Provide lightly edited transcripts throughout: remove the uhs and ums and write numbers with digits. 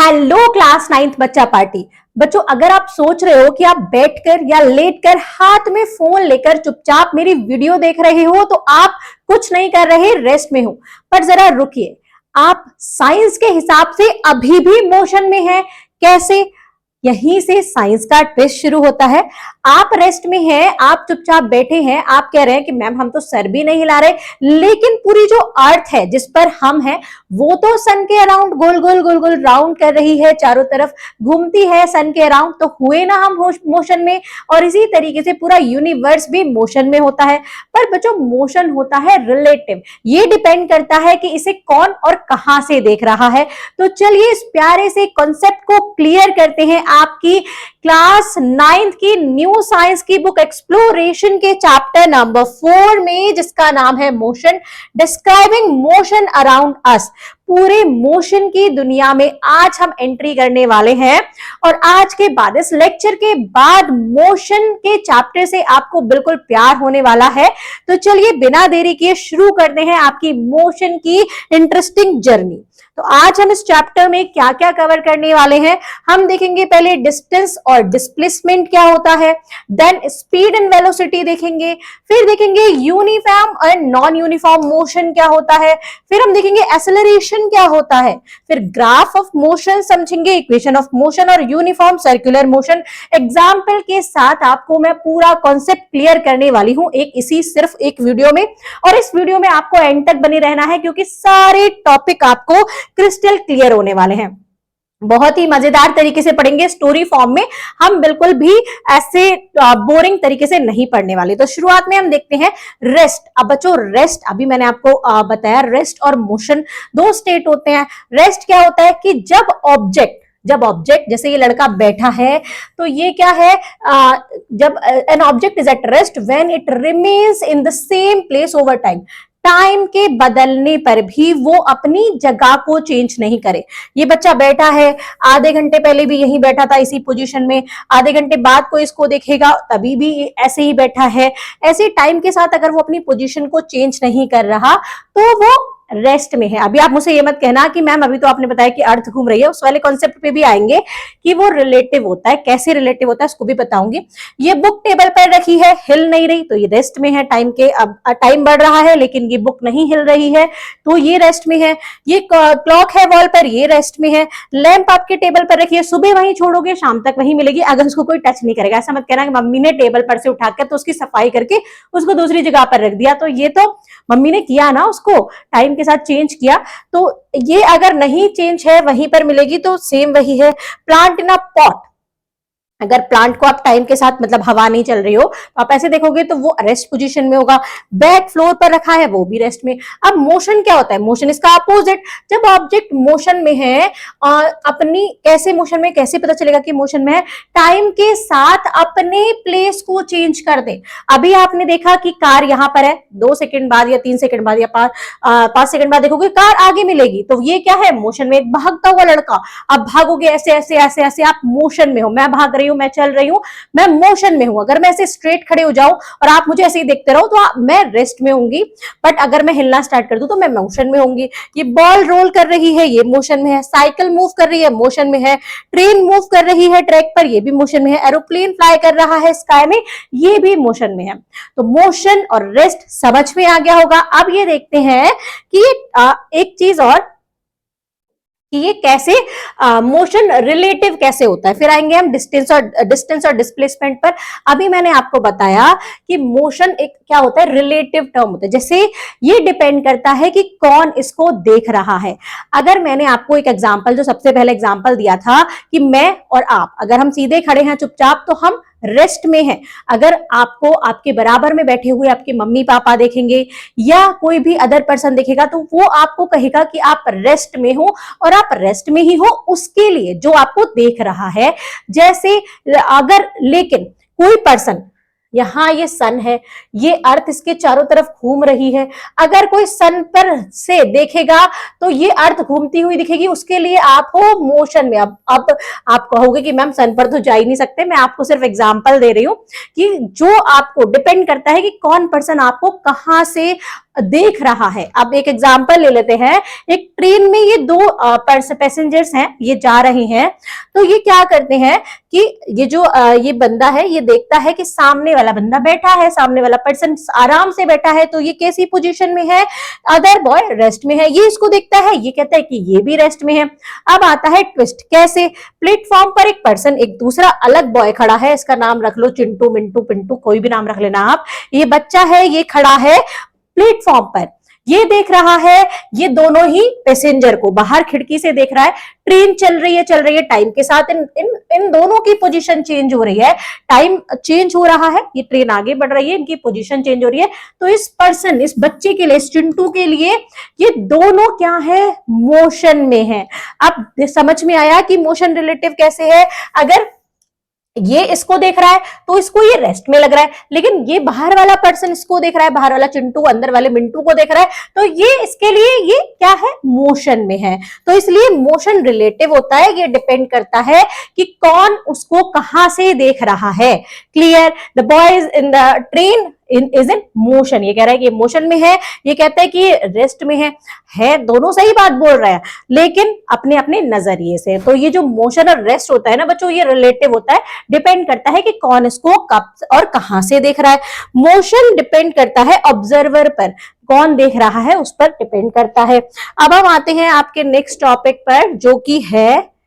Hello class 9th बच्चा party. बच्चों, अगर आप सोच रहे हो कि आप बैठकर या लेटकर हाथ में फोन लेकर चुपचाप मेरी वीडियो देख रहे हो तो आप कुछ नहीं कर रहे, रेस्ट में हो। पर जरा रुकिए, आप साइंस के हिसाब से अभी भी मोशन में हैं। कैसे? यहीं से साइंस का ट्विस्ट शुरू होता है। आप रेस्ट में हैं, आप चुपचाप बैठे हैं, आप कह रहे हैं कि मैम हम तो सर भी नहीं हिला रहे, लेकिन पूरी जो अर्थ है जिस पर हम हैं वो तो सन के अराउंड गोल गोल गोल गोल राउंड कर रही है, चारों तरफ घूमती है सन के अराउंड। तो हुए ना हम मोशन में, और इसी तरीके से पूरा यूनिवर्स भी मोशन में होता है। पर बच्चों, मोशन होता है रिलेटिव, ये डिपेंड करता है कि इसे कौन और कहां से देख रहा है। तो चलिए इस प्यारे से कॉन्सेप्ट को क्लियर करते हैं आपकी क्लास 9th की न्यू साइंस की बुक एक्सप्लोरेशन के चैप्टर नंबर 4 में, जिसका नाम है motion, describing motion around us. पूरे मोशन की दुनिया में आज हम एंट्री करने वाले हैं, और आज के बाद, इस लेक्चर के बाद, मोशन के चैप्टर से आपको बिल्कुल प्यार होने वाला है। तो चलिए बिना देरी किए शुरू करते हैं आपकी मोशन की इंटरेस्टिंग जर्नी। तो आज हम इस चैप्टर में क्या क्या कवर करने वाले हैं, हम देखेंगे पहले डिस्टेंस और डिस्प्लेसमेंट क्या होता है, देन स्पीड एंड वेलोसिटी देखेंगे, फिर देखेंगे यूनिफॉर्म और नॉन यूनिफॉर्म मोशन क्या होता है, फिर हम देखेंगे एक्सेलरेशन क्या होता है, फिर ग्राफ ऑफ मोशन समझेंगे, इक्वेशन ऑफ मोशन और यूनिफॉर्म सर्कुलर मोशन। एग्जाम्पल के साथ आपको मैं पूरा कॉन्सेप्ट क्लियर करने वाली हूं सिर्फ एक वीडियो में, और इस वीडियो में आपको एंड तक बने रहना है क्योंकि सारे टॉपिक आपको क्रिस्टल क्लियर होने वाले हैं। बहुत ही मजेदार तरीके से पढ़ेंगे, स्टोरी फॉर्म में, हम बिल्कुल भी ऐसे बोरिंग तरीके से नहीं पढ़ने वाले। तो शुरुआत में हम देखते हैं रेस्ट। अब बच्चों, रेस्ट अभी मैंने आपको बताया, रेस्ट और मोशन दो स्टेट होते हैं। रेस्ट क्या होता है कि जब ऑब्जेक्ट जैसे ये लड़का बैठा है, तो ये क्या है, जब an object is at rest when it remains in the same place over time. Time के बदलने पर भी वो अपनी जगह को चेंज नहीं करे। ये बच्चा बैठा है, आधे घंटे पहले भी यहीं बैठा था इसी पोजीशन में, आधे घंटे बाद को इसको देखेगा तभी भी ऐसे ही बैठा है। ऐसे टाइम के साथ अगर वो अपनी पोजीशन को चेंज नहीं कर रहा तो वो रेस्ट में है। अभी आप मुझे ये मत कहना कि मैम अभी तो आपने बताया कि अर्थ घूम रही है, उस वाले कॉन्सेप्ट पे भी आएंगे कि वो रिलेटिव होता है, कैसे रिलेटिव होता है उसको भी बताऊंगी। ये बुक टेबल पर रखी है, हिल नहीं रही, तो ये रेस्ट में है। टाइम के अब टाइम बढ़ रहा है लेकिन ये बुक नहीं हिल रही है, तो ये रेस्ट में है। ये क्लॉक है वॉल पर, ये रेस्ट में है। लैंप आपके टेबल पर रखी है, सुबह वहीं छोड़ोगे शाम तक वहीं मिलेगी, अगर उसको कोई टच नहीं करेगा। ऐसा मत कहना कि मम्मी ने टेबल पर से उठाकर तो उसकी सफाई करके उसको दूसरी जगह पर रख दिया, तो ये तो मम्मी ने किया ना, उसको टाइम के साथ चेंज किया। तो ये अगर नहीं चेंज है वहीं पर मिलेगी, तो सेम वही है। प्लांट इन अ पॉट, अगर प्लांट को आप टाइम के साथ मतलब हवा नहीं चल रही हो तो आप ऐसे देखोगे तो वो रेस्ट पोजीशन में होगा। बैग फ्लोर पर रखा है, वो भी रेस्ट में। अब मोशन क्या होता है? मोशन इसका अपोजिट। जब ऑब्जेक्ट मोशन में है, अपनी कैसे मोशन में, कैसे पता चलेगा कि मोशन में है? टाइम के साथ अपने प्लेस को चेंज कर दे। अभी आपने देखा कि कार यहाँ पर है, 2 सेकंड बाद या 3 सेकंड बाद या 5 सेकंड बाद देखोगे कार आगे मिलेगी, तो ये क्या है? मोशन में। एक भागता हुआ लड़का, अब भागोगे ऐसे ऐसे ऐसे ऐसे, आप मोशन में हो। मैं भाग रही हूं, मैं चल रही हूं, मैं मोशन में हूं। अगर मैं ऐसे स्ट्रेट खड़े हो जाऊं और आप मुझे ऐसे ही देखते रहो तो मैं रेस्ट में होंगी, बट अगर मैं हिलना स्टार्ट कर दूं तो मैं मोशन में होंगी। ये बॉल रोल कर रही है, ये मोशन में है। साइकिल मूव कर रही है, मोशन में है। ट्रेन मूव कर रही है ट्रैक पर, ये भी मोशन में है। एरोप्लेन फ्लाई कर रहा है स्काई में, ये भी मोशन में है। तो मोशन और रेस्ट समझ में आ गया होगा। अब ये देखते हैं कि एक चीज और, कि ये कैसे मोशन रिलेटिव कैसे होता है। फिर आएंगे हम डिस्टेंस और डिस्प्लेसमेंट पर। अभी मैंने आपको बताया कि मोशन एक क्या होता है, रिलेटिव टर्म होता है। जैसे ये डिपेंड करता है कि कौन इसको देख रहा है। अगर मैंने आपको एक एग्जांपल, जो सबसे पहले एग्जांपल दिया था कि मैं और आप, अगर हम सीधे खड़े हैं चुपचाप तो हम रेस्ट में है। अगर आपको आपके बराबर में बैठे हुए आपके मम्मी पापा देखेंगे या कोई भी अदर पर्सन देखेगा तो वो आपको कहेगा कि आप रेस्ट में हो, और आप रेस्ट में ही हो उसके लिए जो आपको देख रहा है। जैसे अगर, लेकिन कोई पर्सन, यहां ये सन है, ये अर्थ इसके चारों तरफ घूम रही है, अगर कोई सन पर से देखेगा तो ये अर्थ घूमती हुई दिखेगी, उसके लिए आप हो मोशन में। अब आप कहोगे कि मैम सन पर तो जा ही नहीं सकते, मैं आपको सिर्फ एग्जांपल दे रही हूं कि जो आपको डिपेंड करता है कि कौन पर्सन आपको कहां से देख रहा है। अब एक एग्जांपल ले लेते हैं, एक ट्रेन में ये दो पैसेंजर्स हैं, ये जा रहे हैं, तो ये क्या करते हैं कि ये जो ये बंदा है ये देखता है कि सामने वाला बंदा बैठा है, सामने वाला पर्सन आराम से बैठा है, तो ये कैसी पोजीशन में है, अदर बॉय रेस्ट में है। ये इसको देखता है, ये कहता है कि ये भी रेस्ट में है। अब आता है ट्विस्ट, कैसे, प्लेटफॉर्म पर एक पर्सन, एक दूसरा अलग बॉय खड़ा है, इसका नाम रख लो चिंटू, मिंटू, पिंटू, कोई भी नाम रख लेना आप। ये बच्चा है, ये खड़ा है प्लेटफॉर्म पर, ये देख रहा है ये दोनों ही पैसेंजर को, बाहर खिड़की से देख रहा है। ट्रेन चल रही है, टाइम के साथ इन दोनों की पोजीशन चेंज हो रही है, टाइम चेंज हो रहा है, ये ट्रेन आगे बढ़ रही है, इनकी पोजीशन चेंज हो रही है। तो इस पर्सन, इस बच्चे के लिए, इस चिंटू के लिए ये दोनों क्या है, मोशन में है। अब समझ में आया कि मोशन रिलेटिव कैसे है, अगर ये इसको देख रहा है तो इसको ये रेस्ट में लग रहा है, लेकिन ये बाहर वाला पर्सन इसको देख रहा है, बाहर वाला चिंटू अंदर वाले मिंटू को देख रहा है, तो ये इसके लिए ये क्या है, मोशन में है। तो इसलिए मोशन रिलेटिव होता है, ये डिपेंड करता है कि कौन उसको कहां से देख रहा है। Clear, the boys in the train is in motion, ये कह रहा है कि मोशन में है, ये कहता है कि रेस्ट में है दोनों सही बात बोल रहे हैं, लेकिन अपने अपने नजरिए से। तो ये जो मोशन और रेस्ट होता है ना बच्चों, ये रिलेटिव होता है, डिपेंड करता है कि कौन इसको कब और कहां से देख रहा है। मोशन डिपेंड करता है ऑब्जर्वर पर, कौन देख रहा है उस पर डिपेंड करता है। अब हम आते हैं आपके नेक्स्ट टॉपिक पर, जो कि है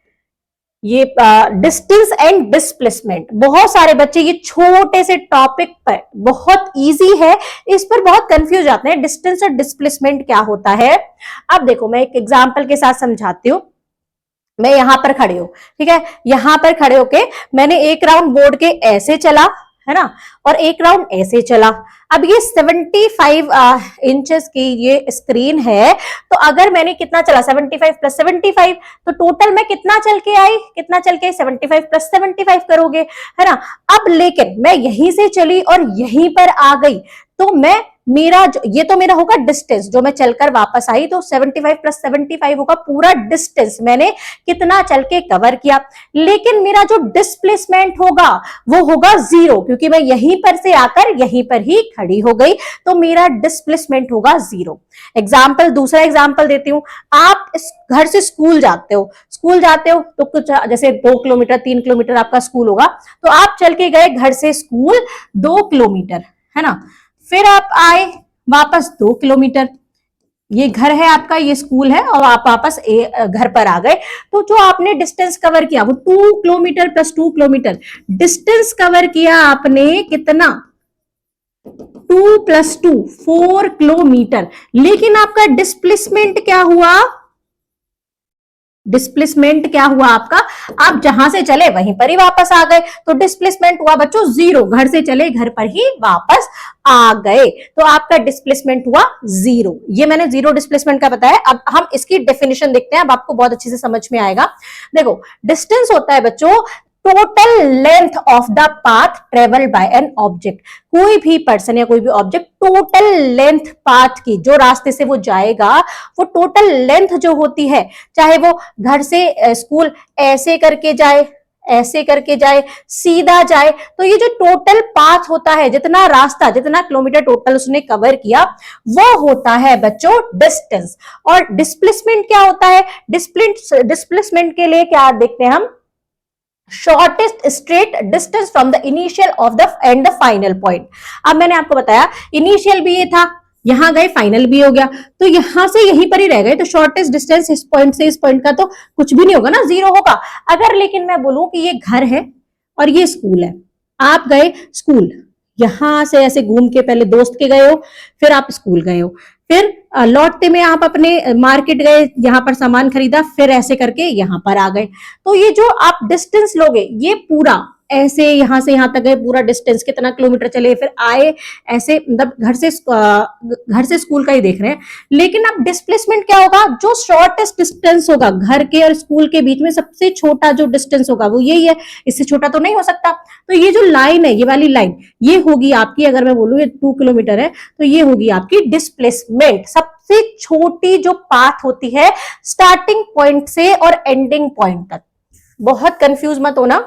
ये डिस्टेंस एंड डिस्प्लेसमेंट। बहुत सारे बच्चे ये छोटे से टॉपिक पर, बहुत इजी है, इस पर बहुत कंफ्यूज आते हैं, डिस्टेंस और डिस्प्लेसमेंट क्या होता है। अब देखो मैं एक एग्जांपल के साथ समझाती हूँ। मैं यहां पर खड़े हूं, ठीक है, यहां पर खड़े होके मैंने एक राउंड बोर्ड के ऐसे चला, है ना, और एक राउंड ऐसे चला। अब ये 75 इंचेस की ये स्क्रीन है, तो अगर मैंने कितना चला, 75 प्लस 75, तो टोटल मैं कितना चल के आई, 75 प्लस 75 करोगे, है ना। अब लेकिन मैं यहीं से चली और यहीं पर आ गई, तो मैं मेरा ये तो मेरा होगा डिस्टेंस, जो मैं चलकर वापस आई, तो 75 प्लस 75 होगा पूरा डिस्टेंस, मैंने कितना चल के कवर किया। लेकिन मेरा जो डिस्प्लेसमेंट होगा वो होगा 0, क्योंकि मैं यहीं पर से आकर यहीं पर ही खड़ी हो गई, तो मेरा डिस्प्लेसमेंट होगा 0। दूसरा एग्जाम्पल देती हूँ। आप इस घर से स्कूल जाते हो तो कुछ जैसे 2 किलोमीटर 3 किलोमीटर आपका स्कूल होगा, तो आप चल के गए घर से स्कूल 2 किलोमीटर, है ना, फिर आप आए वापस 2 किलोमीटर, ये घर है आपका, ये स्कूल है, और आप वापस घर पर आ गए, तो जो आपने डिस्टेंस कवर किया वो 2 kilometre plus 2 kilometre, distance cover किया आपने कितना, 2 प्लस 2 4 किलोमीटर। लेकिन आपका डिस्प्लेसमेंट क्या हुआ, आपका, आप जहां से चले वहीं पर ही वापस आ गए, तो डिस्प्लेसमेंट हुआ बच्चों 0, घर से चले घर पर ही वापस आ गए, तो आपका डिस्प्लेसमेंट हुआ 0। ये मैंने 0 डिस्प्लेसमेंट का बताया। अब हम इसकी डेफिनेशन देखते हैं, अब आपको बहुत अच्छे से समझ में आएगा। देखो, डिस्टेंस होता है बच्चों total length of the path travel by an object. कोई भी पर्सन या कोई भी ऑब्जेक्ट टोटल लेंथ पाथ की, जो रास्ते से वो जाएगा, वो टोटल लेंथ जो होती है, चाहे वो घर से स्कूल ऐसे करके जाए, ऐसे करके जाए, सीधा जाए, तो ये जो टोटल पाथ होता है, जितना रास्ता, जितना किलोमीटर टोटल उसने कवर किया, वो होता है बच्चों डिस्टेंस। और डिस्प्लेसमेंट क्या होता है, डिस्प्लेसमेंट के लिए क्या देखते हैं हम, shortest straight distance from the initial of the end the final point. अब मैंने आपको बताया इनिशियल भी ये था, यहां गए, फाइनल भी हो गया, तो यहां से यहीं पर ही रह गए, तो शॉर्टेस्ट डिस्टेंस इस पॉइंट से इस पॉइंट का तो कुछ भी नहीं होगा ना, 0 होगा। अगर लेकिन मैं बोलूं कि ये घर है और ये स्कूल है, आप गए स्कूल, यहां से ऐसे घूम के पहले दोस्त के गए हो, फिर आप स्कूल गए हो, फिर लौटते में आप अपने मार्केट गए, यहां पर सामान खरीदा, फिर ऐसे करके यहां पर आ गए। तो ये जो आप डिस्टेंस लोगे, ये पूरा ऐसे यहां से यहां तक गए, पूरा डिस्टेंस कितना किलोमीटर चले, फिर आए, ऐसे मतलब घर से स्कूल का ही देख रहे हैं। लेकिन अब डिस्प्लेसमेंट क्या होगा, जो शॉर्टेस्ट डिस्टेंस होगा घर के और स्कूल के बीच में, सबसे छोटा जो डिस्टेंस होगा वो यही है, इससे छोटा तो नहीं हो सकता। तो ये जो लाइन है, ये वाली लाइन, ये होगी आपकी, अगर मैं बोलूं ये 2 किलोमीटर है, तो ये होगी आपकी डिस्प्लेसमेंट। सबसे छोटी जो पाथ होती है स्टार्टिंग पॉइंट से और एंडिंग पॉइंट तक। बहुत कंफ्यूज मत होना,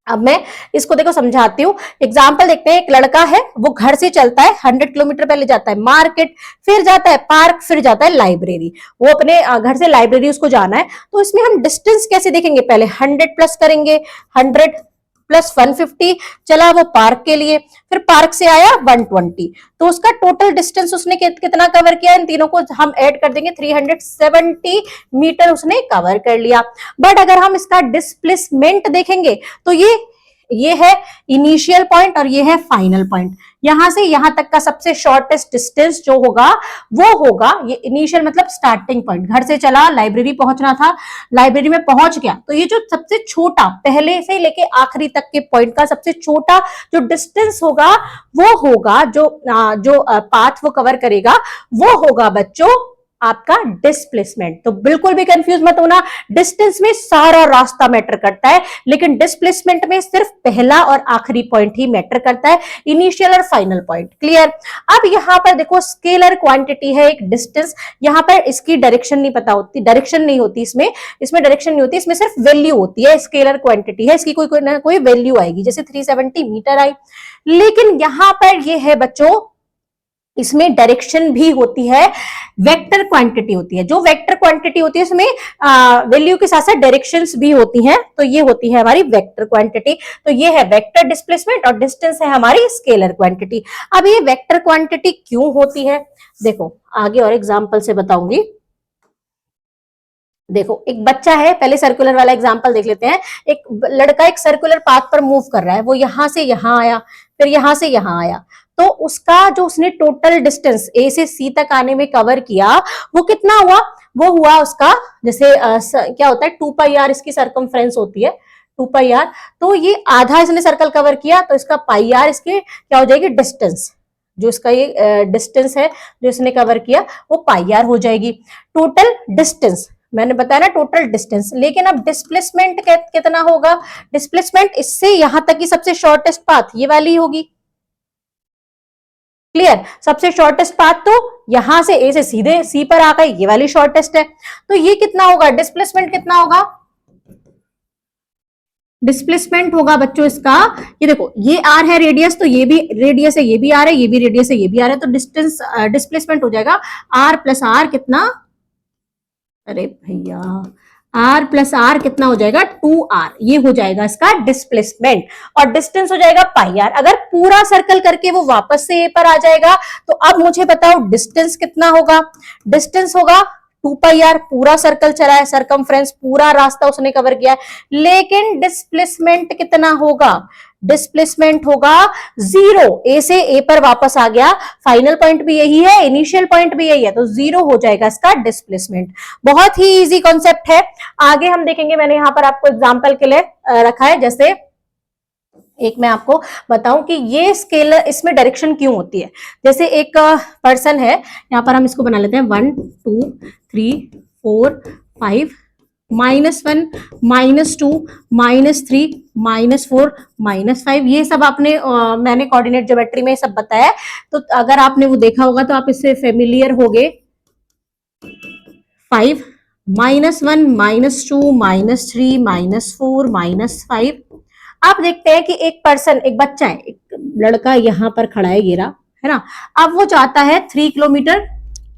अब मैं इसको देखो समझाती हूँ। एग्जाम्पल देखते हैं, एक लड़का है, वो घर से चलता है 100 किलोमीटर, पहले जाता है मार्केट, फिर जाता है पार्क, फिर जाता है लाइब्रेरी। वो अपने घर से लाइब्रेरी उसको जाना है, तो इसमें हम डिस्टेंस कैसे देखेंगे? पहले 100 प्लस करेंगे, 100 प्लस 150, चला वो पार्क के लिए, फिर पार्क से आया 120, तो उसका टोटल डिस्टेंस उसने कितना कवर किया? इन तीनों को हम ऐड कर देंगे, 370 मीटर उसने कवर कर लिया। बट अगर हम इसका डिस्प्लेसमेंट देखेंगे तो ये है इनिशियल पॉइंट और ये है फाइनल पॉइंट। यहां से यहां तक का सबसे शॉर्टेस्ट डिस्टेंस जो होगा वो होगा ये इनिशियल, मतलब स्टार्टिंग पॉइंट। घर से चला, लाइब्रेरी पहुंचना था, लाइब्रेरी में पहुंच गया, तो ये जो सबसे छोटा पहले से लेके आखिरी तक के पॉइंट का सबसे छोटा जो डिस्टेंस होगा वो होगा जो पाथ वो कवर करेगा, वो होगा बच्चों आपका डिस्प्लेसमेंट। तो बिल्कुल भी कंफ्यूज मत होना, डिस्टेंस में सारा रास्ता मैटर करता है, लेकिन डिस्प्लेसमेंट में सिर्फ पहला और आखिरी पॉइंट ही मैटर करता है, इनिशियल और फाइनल पॉइंट। क्लियर? अब यहां पर देखो स्केलर क्वांटिटी है एक डिस्टेंस, यहां पर इसकी डायरेक्शन नहीं पता होती, डायरेक्शन नहीं होती इसमें डायरेक्शन नहीं होती, इसमें सिर्फ वैल्यू होती है, स्केलर क्वांटिटी है, इसकी कोई ना कोई वैल्यू आएगी, जैसे 370 मीटर आई। लेकिन यहां पर ये है बच्चों, इसमें डायरेक्शन भी होती है, वेक्टर क्वांटिटी होती है। जो वेक्टर क्वांटिटी होती है उसमें वैल्यू के साथ साथ डायरेक्शंस भी होती हैं, तो ये होती है हमारी वेक्टर क्वांटिटी। तो ये है वेक्टर डिस्प्लेसमेंट और डिस्टेंस है हमारी स्केलर क्वांटिटी। अब ये वेक्टर क्वांटिटी क्यों होती है, देखो आगे और एग्जांपल से बताऊंगी। देखो एक बच्चा है, पहले सर्कुलर वाला एग्जांपल देख लेते हैं। एक लड़का एक सर्कुलर पाथ पर मूव कर रहा है, वो यहां से यहां आया, फिर यहां से यहां आया, तो उसका जो उसने टोटल डिस्टेंस ए से सी तक आने में कवर किया वो कितना हुआ? वो हुआ उसका, जैसे क्या होता है 2 पाई आर इसकी सरकमफ्रेंस होती है, 2 पाई आर, तो ये आधा इसने सर्कल कवर किया, तो इसका पाई आर इसके क्या हो जाएगी? डिस्टेंस, जो इसका ये डिस्टेंस है जो इसने कवर किया वो पाई आर हो जाएगी। टोटल डिस्टेंस मैंने बताया ना, टोटल डिस्टेंस। लेकिन अब डिस्प्लेसमेंट कितना होगा? डिस्प्लेसमेंट इससे यहां तक की सबसे शॉर्टेस्ट पाथ ये वाली होगी। क्लियर? सबसे शॉर्टेस्ट पाथ तो यहां से ए से सीधे सी पर आ गए, ये वाली शॉर्टेस्ट है, तो ये कितना होगा? डिस्प्लेसमेंट कितना होगा? डिस्प्लेसमेंट होगा बच्चों इसका, ये देखो ये आर है रेडियस, तो ये भी रेडियस है, ये भी आर है, ये भी रेडियस है, ये भी आर है, तो डिस्टेंस डिस्प्लेसमेंट हो जाएगा आर प्लस आर कितना? अरे भैया आर प्लस आर कितना हो जाएगा? 2r, ये हो जाएगा इसका डिस्प्लेसमेंट। और डिस्टेंस हो जाएगा पाई आर। अगर पूरा सर्कल करके वो वापस से ए पर आ जाएगा, तो अब मुझे बताओ डिस्टेंस कितना होगा? डिस्टेंस होगा 2 पाई आर, पूरा सर्कल चला है, सरकमफ्रेंस पूरा रास्ता उसने कवर किया है, लेकिन डिस्प्लेसमेंट कितना होगा? डिस्प्लेसमेंट होगा 0, ए से ए पर वापस आ गया, फाइनल पॉइंट भी यही है, इनिशियल पॉइंट भी यही है, तो 0 हो जाएगा इसका डिस्प्लेसमेंट। बहुत ही इजी कॉन्सेप्ट है, आगे हम देखेंगे। मैंने यहां पर आपको एग्जांपल के लिए रखा है, जैसे एक मैं आपको बताऊं कि ये स्केलर, इसमें डायरेक्शन क्यों होती है। जैसे एक पर्सन है, यहां पर हम इसको बना लेते हैं 1 2 3 4 5, -1 -2 -3 -4 -5, ये सब आपने मैंने कोऑर्डिनेट ज्योमेट्री में सब बताया, तो अगर आपने वो देखा होगा तो आप इससे फेमिलियर होगे। 5 -1 -2 -3 -4 -5। आप देखते हैं कि एक पर्सन, एक बच्चा है, एक लड़का यहां पर खड़ा है, गिरा है ना। अब वो चाहता है 3 किलोमीटर,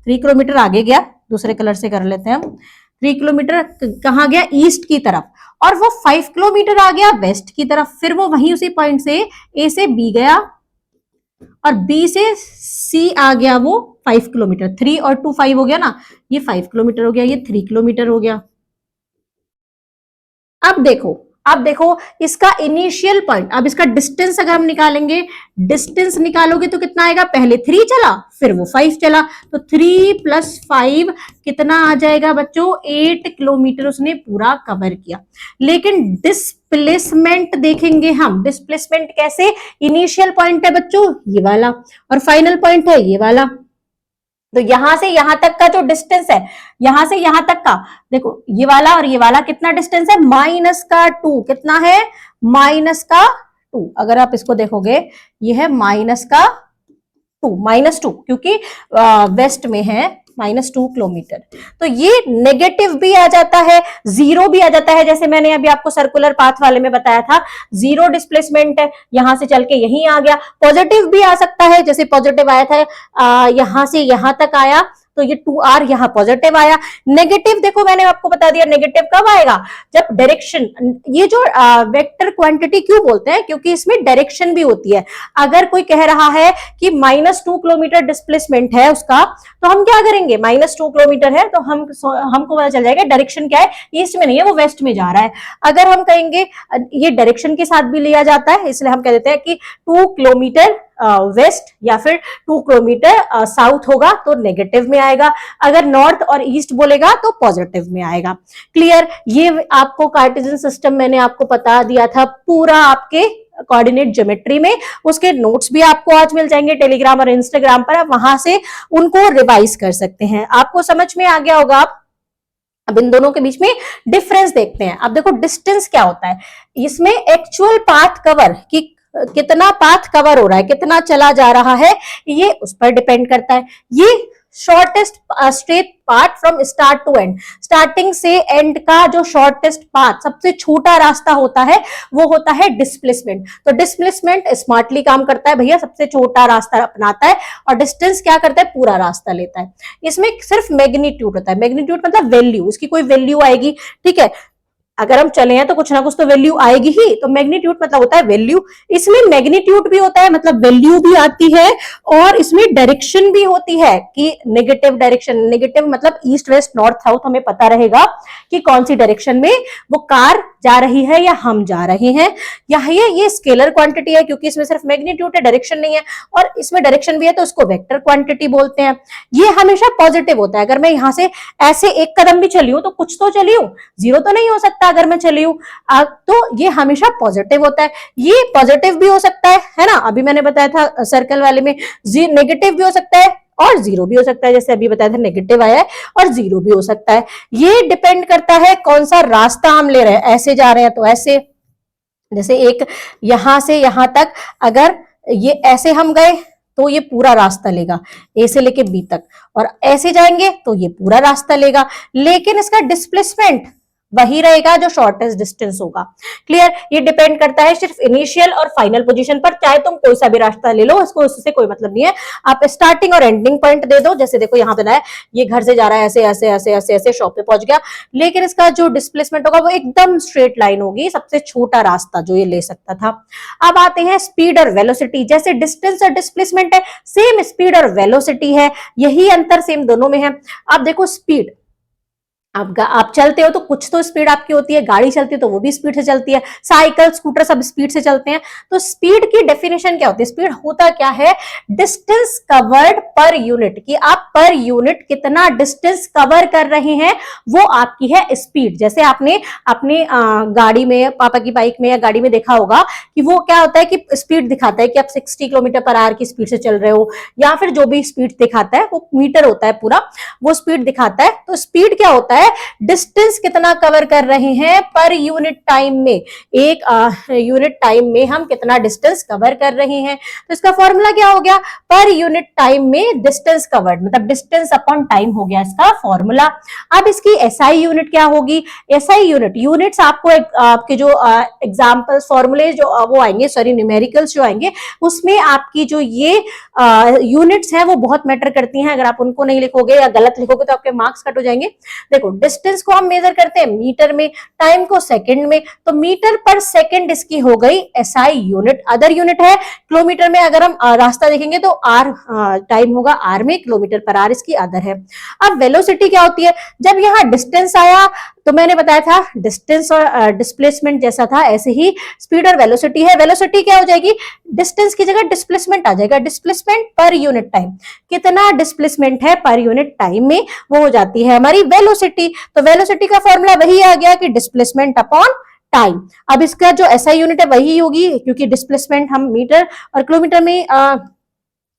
3 किलोमीटर आगे गया, दूसरे कलर से कर लेते हैं हम। 3 किलोमीटर कहाँ गया? ईस्ट की तरफ, और वो 5 किलोमीटर आ गया वेस्ट की तरफ। फिर वो वहीं उसी पॉइंट से ए से बी गया और बी से सी आ गया, वो 5 किलोमीटर। 3 और 2 5 हो गया ना, ये 5 किलोमीटर हो गया, ये 3 किलोमीटर हो गया। अब देखो इसका इनिशियल पॉइंट, अब इसका डिस्टेंस अगर हम निकालेंगे, डिस्टेंस निकालोगे तो कितना आएगा? पहले 3 चला, फिर वो 5 चला, तो 3 + 5 कितना आ जाएगा बच्चों? 8 किलोमीटर उसने पूरा कवर किया। लेकिन डिस्प्लेसमेंट देखेंगे हम, डिस्प्लेसमेंट कैसे? इनिशियल पॉइंट है बच्चों ये वाला, और फाइनल पॉइंट है ये वाला, तो यहां से यहां तक का जो डिस्टेंस है, यहां से यहां तक का, देखो ये वाला और ये वाला कितना डिस्टेंस है? -2। कितना है? -2। अगर आप इसको देखोगे, ये है -2, क्योंकि वेस्ट में है, -2 किलोमीटर। तो ये नेगेटिव भी आ जाता है, जीरो भी आ जाता है, जैसे मैंने अभी आपको सर्कुलर पाथ वाले में बताया था, जीरो डिस्प्लेसमेंट है, यहां से चल के यहीं आ गया। पॉजिटिव भी आ सकता है, जैसे पॉजिटिव आया था यहां से यहां तक आया, तो ये 2r यहां पॉजिटिव आया। नेगेटिव देखो मैंने आपको बता दिया, नेगेटिव कब आएगा, जब डायरेक्शन, ये जो वेक्टर क्वांटिटी क्यों बोलते हैं, क्योंकि इसमें डायरेक्शन भी होती है। अगर कोई कह रहा है कि -2 किलोमीटर डिस्प्लेसमेंट है उसका, तो हम क्या करेंगे, -2 किलोमीटर है तो हमको पता चल जाएगा डायरेक्शन क्या है, ईस्ट में नहीं है, वो वेस्ट में जा रहा है। अगर हम कहेंगे ये डायरेक्शन के साथ भी लिया जाता है, इसलिए हम कह देते हैं कि 2 किलोमीटर वेस्ट या फिर 2 किलोमीटर साउथ होगा तो नेगेटिव में आएगा, अगर नॉर्थ और ईस्ट बोलेगा तो पॉजिटिव में आएगा। क्लियर, ये आपको कार्टेशियन सिस्टम मैंने आपको बता दिया था पूरा आपके कोऑर्डिनेट ज्योमेट्री में। उसके नोट्स भी आपको आज मिल जाएंगे टेलीग्राम और इंस्टाग्राम पर, आप वहां से उनको रिवाइज कर सकते हैं। आपको समझ में आ गया होगा। अब इन दोनों के बीच में डिफरेंस देखते हैं। अब देखो डिस्टेंस क्या होता है, इसमें एक्चुअल पाथ कवर की कितना पाथ कवर हो रहा है, कितना चला जा रहा है, ये उस पर डिपेंड करता है। ये shortest straight path from start to end, starting से एंड का जो शॉर्टेस्ट पाथ, सबसे छोटा रास्ता होता है, वो होता है डिस्प्लेसमेंट। तो डिस्प्लेसमेंट स्मार्टली काम करता है भैया, सबसे छोटा रास्ता अपनाता है, और डिस्टेंस क्या करता है, पूरा रास्ता लेता है। इसमें सिर्फ मैग्नीट्यूड होता है, मैग्नीट्यूड मतलब वैल्यू, इसकी कोई वैल्यू आएगी, ठीक है, अगर हम चले हैं तो कुछ ना कुछ तो वैल्यू आएगी ही, तो मैग्नीट्यूड मतलब होता है वैल्यू। इसमें मैग्नीट्यूड भी होता है, मतलब वैल्यू भी आती है, और इसमें डायरेक्शन भी होती है कि नेगेटिव डायरेक्शन, नेगेटिव मतलब ईस्ट वेस्ट नॉर्थ साउथ, हमें पता रहेगा कि कौन सी डायरेक्शन में वो कार जा रही है या हम जा रहे हैं। ये स्केलर क्वांटिटी है, क्योंकि इसमें सिर्फ मैग्नीट्यूड है, डायरेक्शन नहीं है, और इसमें डायरेक्शन भी है तो उसको वेक्टर क्वांटिटी बोलते हैं। ये हमेशा पॉजिटिव होता है। अगर मैं यहां से ऐसे एक कदम भी चली हूं तो कुछ तो चली हूं, जीरो तो नहीं हो सकता अगर मैं चली हूं, तो ये हमेशा पॉजिटिव होता है। ये पॉजिटिव भी हो सकता है ना, अभी मैंने बताया था सर्कल वाले में, नेगेटिव भी हो सकता है और जीरो भी हो सकता है, जैसे अभी बताया था नेगेटिव आया है और जीरो भी हो सकता है। ये डिपेंड करता है कौन सा रास्ता हम ले रहे हैं, ऐसे जा रहे हैं तो ऐसे, जैसे एक यहां से यहां तक अगर ये ऐसे हम गए तो ये पूरा रास्ता लेगा, ए से लेके बी तक, और ऐसे जाएंगे तो ये पूरा रास्ता लेगा, लेकिन इसका डिस्प्लेसमेंट वही रहेगा जो शॉर्टेस्ट डिस्टेंस होगा। क्लियर, ये डिपेंड करता है सिर्फ इनिशियल और फाइनल पोजीशन पर, चाहे तुम कोई सा भी रास्ता ले लो, इसको उससे कोई मतलब नहीं है। आप स्टार्टिंग और एंडिंग पॉइंट दे दो, जैसे देखो यहाँ पे ना है, ये घर से जा रहा है ऐसे ऐसे ऐसे ऐसे ऐसे शॉप पे पहुंच गया, लेकिन इसका जो डिस्प्लेसमेंट होगा वो एकदम स्ट्रेट लाइन होगी, सबसे छोटा रास्ता जो ये ले सकता था। अब आते हैं स्पीड और वेलोसिटी। जैसे डिस्टेंस और डिस्प्लेसमेंट है, सेम स्पीड और वेलोसिटी है, यही अंतर सेम दोनों में है। अब देखो स्पीड, आप चलते हो तो कुछ तो स्पीड आपकी होती है, गाड़ी चलती है तो वो भी स्पीड से चलती है, साइकिल स्कूटर सब स्पीड से चलते हैं। तो स्पीड की डेफिनेशन क्या होती है, स्पीड होता क्या है, डिस्टेंस कवर्ड पर यूनिट, कि आप पर यूनिट कितना डिस्टेंस कवर कर रहे हैं वो आपकी है स्पीड। जैसे आपने अपनी गाड़ी में, पापा की बाइक में या गाड़ी में देखा होगा कि वो क्या होता है कि स्पीड दिखाता है कि आप 60 किलोमीटर पर आवर की स्पीड से चल रहे हो, या फिर जो भी स्पीड दिखाता है वो मीटर होता है पूरा, वो स्पीड दिखाता है। तो स्पीड क्या होता है, डिस्टेंस कितना कवर कर रहे हैं पर यूनिट टाइम में, एक यूनिट टाइम में हम कितना डिस्टेंस कवर कर रहे हैं। तो इसका फॉर्मूला क्या हो गया, पर यूनिट टाइम में डिस्टेंस कवर्ड, मतलब डिस्टेंस अपॉन टाइम हो गया इसका फॉर्मूला। अब इसकी एसआई यूनिट क्या होगी, एसआई यूनिट, यूनिट्स आपको आपके जो एग्जांपल्स फॉर्मूले जो वो आएंगे, सॉरी न्यूमेरिकल्स जो आएंगे, उसमें आपकी जो ये यूनिट्स हैं वो बहुत मैटर करती हैं। अगर आप उनको नहीं लिखोगे या गलत लिखोगे तो आपके मार्क्स कट हो जाएंगे। देखो डिस्टेंस को हम मेजर करते हैं मीटर में, टाइम को सेकंड में, तो मीटर पर सेकंड इसकी हो गई एसआई यूनिट। अदर यूनिट है किलोमीटर में, अगर हम रास्ता देखेंगे तो आर टाइम होगा आर में, किलोमीटर पर आर इसकी अदर है। अब वेलोसिटी क्या होती है, जब यहाँ डिस्टेंस आया तो मैंने बताया था डिस्टेंस और डिस्प्लेसमेंट जैसा था, ऐसे ही स्पीड और वेलोसिटी है। वेलोसिटी क्या हो जाएगी, डिस्टेंस की जगह डिस्प्लेसमेंट आ जाएगा, डिस्प्लेसमेंट पर यूनिट टाइम, कितना डिस्प्लेसमेंट है पर यूनिट टाइम में, वो हो जाती है हमारी वेलोसिटी। तो वेलोसिटी का फॉर्मूला वही आ गया कि डिस्प्लेसमेंट अपॉन टाइम। अब इसका जो एसआई यूनिट है वही होगी, क्योंकि डिस्प्लेसमेंट हम मीटर और किलोमीटर में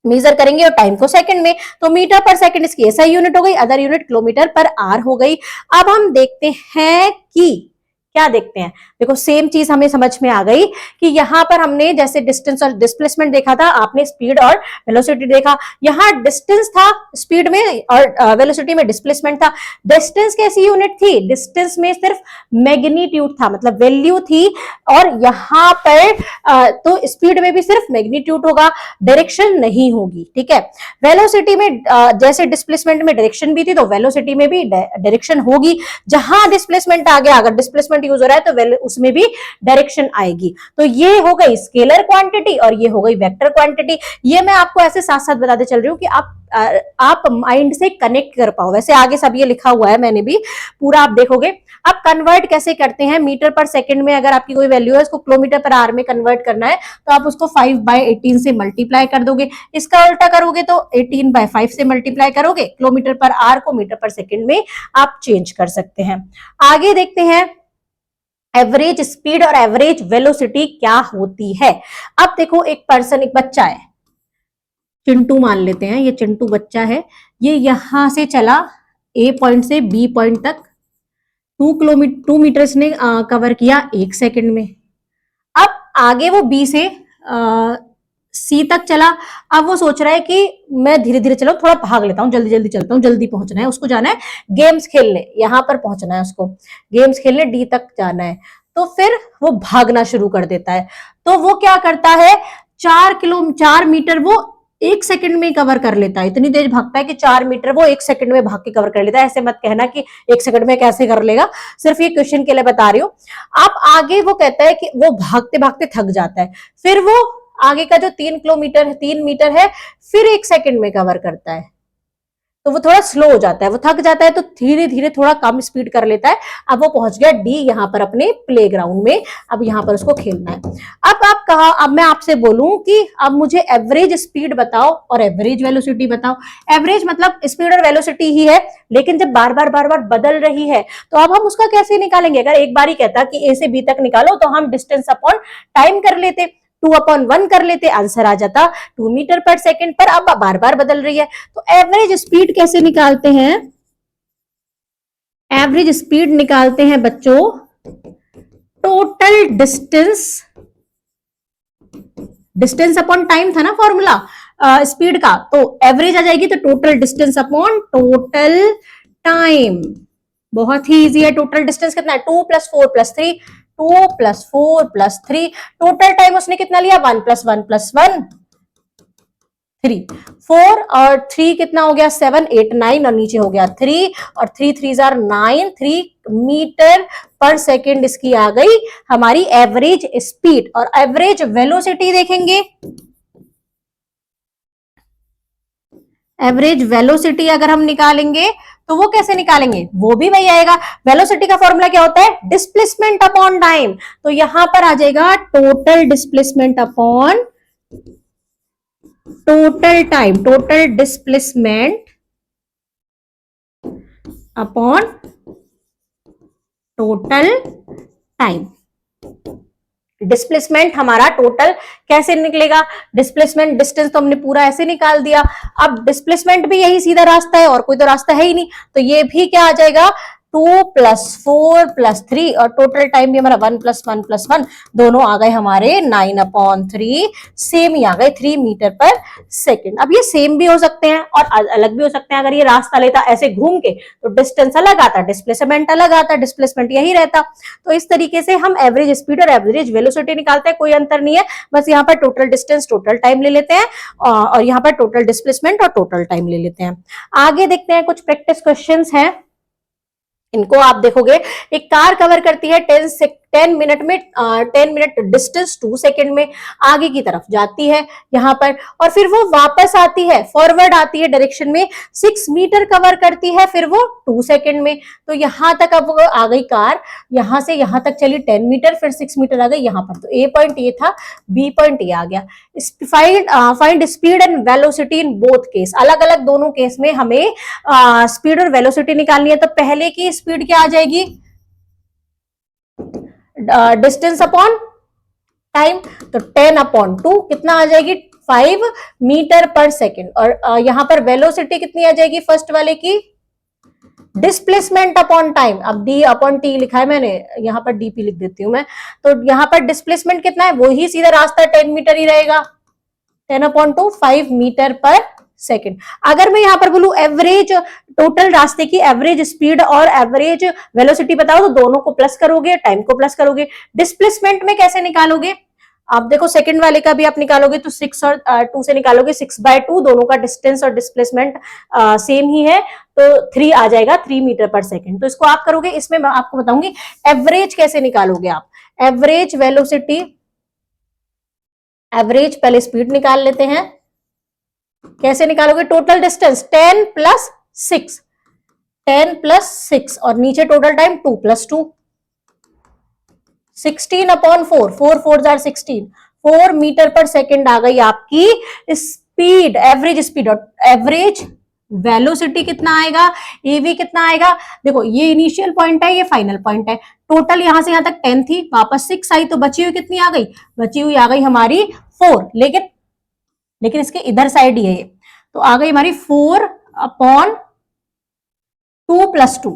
मेजर करेंगे और टाइम को सेकंड में, तो मीटर पर सेकंड इसकी एसआई यूनिट हो गई, अदर यूनिट किलोमीटर पर आर हो गई। अब हम देखते हैं कि क्या देखते हैं, देखो सेम चीज हमें समझ में आ गई कि यहाँ पर हमने जैसे डिस्टेंस और डिस्प्लेसमेंट देखा था, आपने स्पीड और वेलोसिटी देखा, यहाँ डिस्टेंस था स्पीड में और वेलोसिटी में डिस्प्लेसमेंट था। डिस्टेंस कैसी यूनिट थी, डिस्टेंस में सिर्फ मैग्नीट्यूड था, मतलब वैल्यू थी, और यहाँ पर तो स्पीड में भी सिर्फ मैग्नीट्यूड होगा, डायरेक्शन नहीं होगी, ठीक है। वेलोसिटी में जैसे डिस्प्लेसमेंट में डायरेक्शन भी थी, तो वेलोसिटी में भी डायरेक्शन होगी। जहां डिस्प्लेसमेंट आ गया, अगर डिस्प्लेसमेंट यूज हो रहा है तो उसमें भी डायरेक्शन आएगी। तो ये हो गई स्केलर क्वांटिटी और ये हो गई वेक्टर क्वांटिटी। ये मैं आपको ऐसे साथ साथ बताते चल रही हूँ कि आप माइंड से कनेक्ट कर पाओ। वैसे आगे सब ये लिखा हुआ है, मैंने भी पूरा आप देखोगे। अब कन्वर्ट कैसे करते हैं, मीटर पर सेकंड में अगर आपकी कोई वैल्यू है, उसको किलोमीटर पर आवर में कन्वर्ट करना है, तो आप उसको 5/18 से मल्टीप्लाई कर दोगे। इसका उल्टा करोगे तो 18/5 से मल्टीप्लाई करोगे। किलोमीटर पर आवर को मीटर पर सेकंड में आप चेंज कर सकते हैं। आगे देखते हैं एवरेज स्पीड और एवरेज वेलोसिटी क्या होती है। अब देखो एक पर्सन, एक बच्चा है, चिंटू मान लेते हैं, ये चिंटू बच्चा है, ये यहां से चला ए पॉइंट से बी पॉइंट तक 2 मीटर्स ने कवर किया 1 सेकंड में। अब आगे वो बी से सी तक चला। अब वो सोच रहा है कि मैं धीरे धीरे चलाऊं, थोड़ा भाग लेता हूं, जल्दी जल्दी चलता हूं, जल्दी पहुंचना है उसको, जाना है गेम्स खेलने, यहां पर पहुंचना है उसको, गेम्स खेलने डी तक जाना है। तो फिर वो भागना शुरू कर देता है। तो वो क्या करता है, 4 मीटर वो 1 सेकंड में कवर कर लेता है। इतनी तेज भागता है कि 4 मीटर वो 1 सेकंड में भाग के कवर कर लेता है। ऐसे मत कहना कि 1 सेकंड में कैसे कर लेगा, सिर्फ ये क्वेश्चन के लिए बता रही हूँ। आप आगे वो कहता है कि वो भागते भागते थक जाता है, फिर वो आगे का जो 3 मीटर है फिर 1 सेकंड में कवर करता है। तो वो थोड़ा स्लो हो जाता है, वो थक जाता है, तो धीरे धीरे थोड़ा कम स्पीड कर लेता है। अब वो पहुंच गया डी, यहाँ पर अपने प्लेग्राउंड में। अब यहाँ पर उसको खेलना है। अब आप कहा, अब मैं आपसे बोलूं कि अब मुझे एवरेज स्पीड बताओ और एवरेज वेलोसिटी बताओ। एवरेज मतलब स्पीड और वेलोसिटी ही है, लेकिन जब बार बार बदल रही है तो अब हम उसका कैसे निकालेंगे। अगर एक बार ही कहता कि ए से बी तक निकालो, तो हम डिस्टेंस अपॉन टाइम कर लेते, 2/1 कर लेते, आंसर आ जाता 2 मीटर पर सेकंड। पर अब बार बार बदल रही है, तो एवरेज स्पीड कैसे निकालते हैं। एवरेज स्पीड निकालते हैं बच्चों, टोटल डिस्टेंस अपॉन टाइम था ना फॉर्मूला स्पीड का, तो एवरेज आ जाएगी तो total distance upon total time. बहुत ही इजी है। टोटल डिस्टेंस कितना है, 2 + 4 + 3, 2 + 4 + 3। टोटल टाइम उसने कितना लिया, 1 + 1 + 1 3, 4 और 3 कितना हो गया, 7, 8, 9 और नीचे हो गया 3 और 3 3 जार 9, 3 मीटर पर सेकेंड इसकी आ गई हमारी एवरेज स्पीड। और एवरेज वेलोसिटी देखेंगे, एवरेज वेलोसिटी अगर हम निकालेंगे तो वो कैसे निकालेंगे, वो भी वही आएगा। वेलोसिटी का फॉर्मूला क्या होता है, डिस्प्लेसमेंट अपॉन टाइम। तो यहां पर आ जाएगा total displacement upon total time, total displacement upon total time. Displacement हमारा टोटल कैसे निकलेगा, डिस्प्लेसमेंट डिस्टेंस तो हमने पूरा ऐसे निकाल दिया। अब डिस्प्लेसमेंट भी यही सीधा रास्ता है, और कोई तो रास्ता है ही नहीं, तो ये भी क्या आ जाएगा, 2 + 4 + 3 और टोटल टाइम भी हमारा 1 + 1 + 1 दोनों आ गए हमारे 9/3, सेम ही आ गए 3 मीटर पर सेकेंड। अब ये सेम भी हो सकते हैं और अलग भी हो सकते हैं। अगर ये रास्ता लेता ऐसे घूम के तो डिस्टेंस अलग आता, डिस्प्लेसमेंट अलग आता, डिस्प्लेसमेंट यही रहता। तो इस तरीके से हम एवरेज स्पीड और एवरेज वेलोसिटी निकालते हैं, कोई अंतर नहीं है। बस यहाँ पर टोटल डिस्टेंस टोटल टाइम ले लेते हैं और यहाँ पर टोटल डिस्प्लेसमेंट और टोटल टाइम ले लेते हैं। आगे देखते हैं, कुछ प्रैक्टिस क्वेश्चंस हैं, इनको आप देखोगे। एक कार कवर करती है 10 मिनट डिस्टेंस 2 सेकंड में, आगे की तरफ जाती है यहाँ पर, और फिर वो वापस आती है, फॉरवर्ड आती है डायरेक्शन में, 6 मीटर कवर करती है, फिर वो 2 सेकंड में। तो यहां तक अब आ गई कार, यहां से यहां तक चली 10 मीटर, फिर 6 मीटर आ गई यहाँ पर। तो ए पॉइंट ये था, बी पॉइंट ये आ गया। Find speed and velocity in both case, अलग अलग दोनों केस में हमें स्पीड और वेलोसिटी निकालनी है। तो पहले की स्पीड क्या आ जाएगी, डिस्टेंस अपॉन टाइम, तो 10/2 कितना आ जाएगी, 5 मीटर पर सेकेंड। और यहां पर वेलोसिटी कितनी आ जाएगी, फर्स्ट वाले की डिस्प्लेसमेंट अपॉन टाइम, अब डी अपॉन टी लिखा है मैंने, यहाँ पर डीपी लिख देती हूँ मैं, तो यहाँ पर डिस्प्लेसमेंट कितना है, वही सीधा रास्ता 10 मीटर ही रहेगा, 10/2 5 मीटर पर सेकेंड। अगर मैं यहाँ पर बोलूं एवरेज टोटल रास्ते की एवरेज स्पीड और एवरेज वेलोसिटी बताओ, तो दोनों को प्लस करोगे, टाइम को प्लस करोगे। डिस्प्लेसमेंट में कैसे निकालोगे, आप देखो सेकंड वाले का भी आप निकालोगे तो 6 और 2 से निकालोगे, 6/2, दोनों का डिस्टेंस और डिस्प्लेसमेंट सेम ही है, तो 3 आ जाएगा, 3 मीटर पर सेकंड। तो इसको आप करोगे, इसमें मैं आपको बताऊंगी एवरेज कैसे निकालोगे आप। एवरेज वेलोसिटी, एवरेज पहले स्पीड निकाल लेते हैं, कैसे निकालोगे, टोटल डिस्टेंस 10 + 6, 10 + 6 और नीचे टोटल टाइम 2 + 2, 16/4, 4 4 जार 16, 4 मीटर पर सेकेंड आ गई आपकी स्पीड, एवरेज स्पीड। और एवरेज वेलोसिटी कितना आएगा, एवी कितना आएगा, देखो ये इनिशियल पॉइंट है, ये फाइनल पॉइंट है, टोटल यहां से यहां तक 10 थी, वापस 6 आई, तो बची हुई कितनी आ गई, बची हुई आ गई हमारी 4, लेकिन इसके इधर साइड ही है ये, तो आ गई हमारी 4/2 + 2,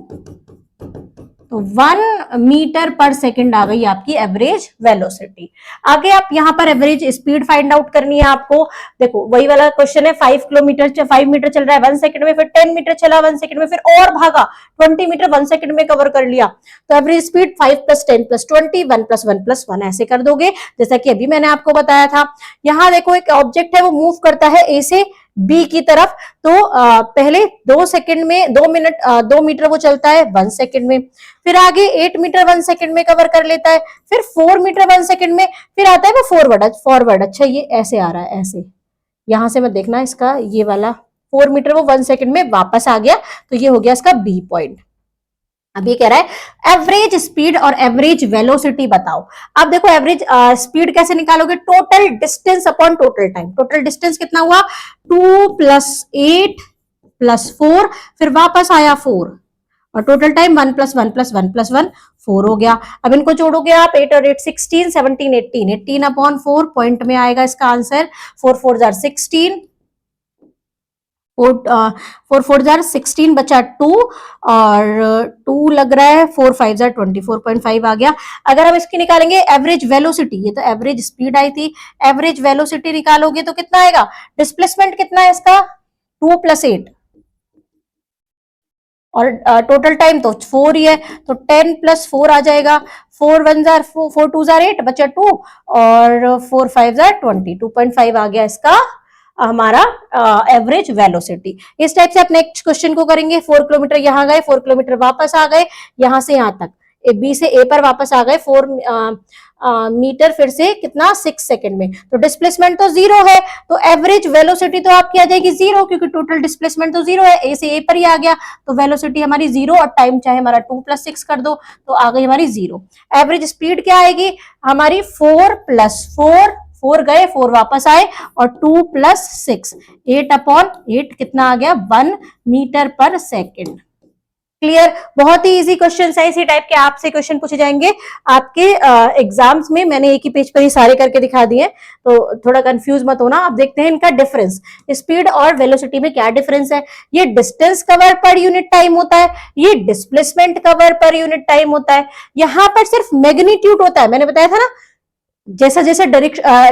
तो 1 मीटर पर सेकेंड आ गई आपकी एवरेज वेलोसिटी। आगे आप यहां पर एवरेज स्पीड फाइंड आउट करनी है आपको, देखो वही वाला क्वेश्चन है, 5 मीटर चल रहा है 1 सेकंड में, फिर 10 मीटर चला 1 सेकंड में, फिर और भागा 20 मीटर 1 सेकंड में कवर कर लिया, तो एवरेज स्पीड 5 + 10 + 20, 1 + 1 + 1 ऐसे कर दोगे, जैसा कि अभी मैंने आपको बताया था। यहां देखो एक ऑब्जेक्ट है, वो मूव करता है ए से बी की तरफ, तो पहले 2 सेकंड में 2 मीटर वो चलता है 1 सेकंड में, फिर आगे 8 मीटर 1 सेकंड में कवर कर लेता है, फिर 4 मीटर 1 सेकंड में, फिर आता है वो फॉरवर्ड। अच्छा ये ऐसे आ रहा है, ऐसे, यहां से मत देखना इसका, ये वाला 4 मीटर वो 1 सेकंड में वापस आ गया, तो ये हो गया इसका बी पॉइंट। अब ये कह रहा है एवरेज स्पीड और एवरेज वेलोसिटी बताओ। अब देखो एवरेज स्पीड कैसे निकालोगे, total distance upon total time. Total distance कितना हुआ, 2 + 8 + 4, फिर वापस आया 4, और टोटल टाइम 1 + 1 + 1 + 1 4 हो गया। अब इनको जोड़ोगे आप, 8 और 8 16, 17 18, 18/4 पॉइंट में आएगा इसका आंसर, 4 4 जार 16, 4 4 जार 16 बचा 2, और 2 लग रहा है, 4 5 जार 24.5 आ गया। अगर हम इसकी निकालेंगे एवरेज वेलोसिटी, ये तो एवरेज स्पीड आई थी, एवरेज वेलोसिटी निकालोगे तो कितना आएगा, डिस्प्लेसमेंट कितना है इसका 2 + 8, और टोटल टाइम तो 4 ही है, तो 10 + 4 आ जाएगा, 4 1 जार 4 2 जार 8 बचा 2, और 4 5 जार 20, 2.5 आ गया इसका हमारा एवरेज वेलोसिटी। इस टाइप से आप नेक्स्ट क्वेश्चन को करेंगे, 4 किलोमीटर यहाँ गए, 4 किलोमीटर वापस आ गए, यहां से यहां तक बी से ए पर वापस आ गए, 4 मीटर, फिर से कितना 6 सेकंड में, तो डिस्प्लेसमेंट तो 0 है, तो एवरेज वेलोसिटी तो आपकी आ जाएगी 0, क्योंकि टोटल डिस्प्लेसमेंट तो 0 है, ए से ए पर ही आ गया, तो वेलोसिटी हमारी 0, और टाइम चाहे हमारा 2 + 6 कर दो, तो आ गई हमारी 0। एवरेज स्पीड क्या आएगी हमारी, 4 + 4, 4 गए 4 वापस आए, और 2 + 6, 8/8 कितना आ गया, 1 मीटर पर सेकेंड। क्लियर, बहुत ही इजी क्वेश्चन है, इसी टाइप के आपसे क्वेश्चन पूछे जाएंगे आपके एग्जाम्स में। मैंने एक ही पेज पर ही सारे करके दिखा दिए, तो थोड़ा कंफ्यूज मत होना। आप देखते हैं इनका डिफरेंस, स्पीड और वेलोसिटी में क्या डिफरेंस है। ये distance cover per unit time होता है, ये displacement cover per unit time होता है। यहाँ पर सिर्फ मैग्नीट्यूड होता है, मैंने बताया था ना, जैसा जैसा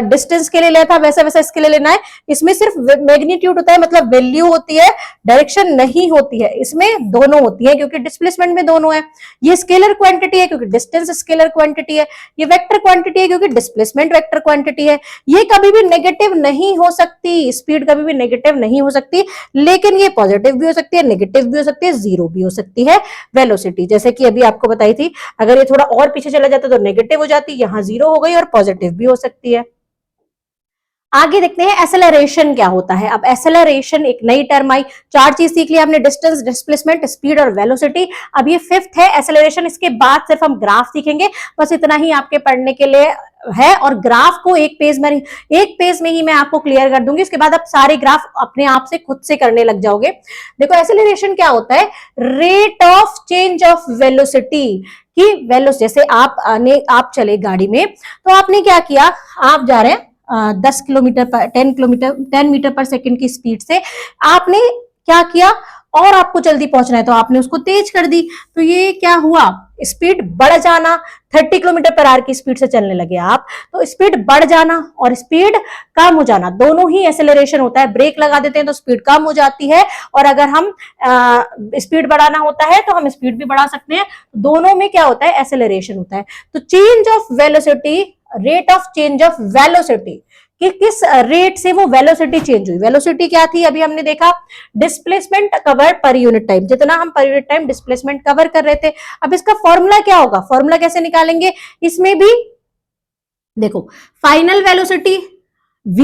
डिस्टेंस के लिए लिया था वैसा वैसा इसके लिए लेना है। इसमें सिर्फ मैग्नीट्यूड होता है, मतलब वैल्यू होती है, डायरेक्शन नहीं होती है। इसमें दोनों होती है, क्योंकि डिस्प्लेसमेंट में दोनों है। ये स्केलर क्वांटिटी है क्योंकि डिस्टेंस स्केलर क्वांटिटी है, ये वेक्टर क्वांटिटी है क्योंकि डिस्प्लेसमेंट वेक्टर क्वांटिटी है। ये कभी भी नेगेटिव नहीं हो सकती, स्पीड कभी भी नेगेटिव नहीं हो सकती, लेकिन ये पॉजिटिव भी हो सकती है, नेगेटिव भी हो सकती है, जीरो भी हो सकती है वेलोसिटी। जैसे कि अभी आपको बताई थी, अगर ये थोड़ा और पीछे चला जाता तो नेगेटिव हो जाती, यहां जीरो हो गई, और पॉजिटिव भी हो सकती है। आगे देखते हैं एसेलरेशन क्या होता है। अब एसेलरेशन एक नई टर्म आई, 4 चीज सीख ली आपने, डिस्टेंस, डिस्प्लेसमेंट, स्पीड और वेलोसिटी। अब ये 5th है एसेलरेशन। इसके बाद सिर्फ हम ग्राफ सीखेंगे, बस इतना ही आपके पढ़ने के लिए है। और ग्राफ को एक पेज में ही मैं आपको क्लियर कर दूंगी, उसके बाद आप सारे ग्राफ अपने आप से खुद से करने लग जाओगे। देखो एसेलरेशन क्या होता है, rate of change of velocity की जैसे आप चले गाड़ी में, तो आपने क्या किया, आप जा रहे हैं 10 मीटर पर सेकंड की स्पीड से, आपने क्या किया, और आपको जल्दी पहुंचना है तो आपने उसको तेज कर दी, तो ये क्या हुआ, स्पीड बढ़ जाना। 30 किलोमीटर पर आवर की स्पीड से चलने लगे आप, तो स्पीड बढ़ जाना और स्पीड कम हो जाना, दोनों ही एक्सेलरेशन होता है। ब्रेक लगा देते हैं तो स्पीड कम हो जाती है, और अगर हम स्पीड बढ़ाना होता है तो हम स्पीड भी बढ़ा सकते हैं। दोनों में क्या होता है, एक्सेलरेशन होता है। तो change of velocity, rate of change of velocity, कि किस रेट से वो वेलोसिटी चेंज हुई। वेलोसिटी क्या थी, अभी हमने देखा, displacement cover per unit time, जितना हम per unit time displacement cover कर रहे थे। अब इसका फॉर्मूला क्या होगा, फॉर्मूला कैसे निकालेंगे, इसमें भी देखो फाइनल वेलोसिटी v,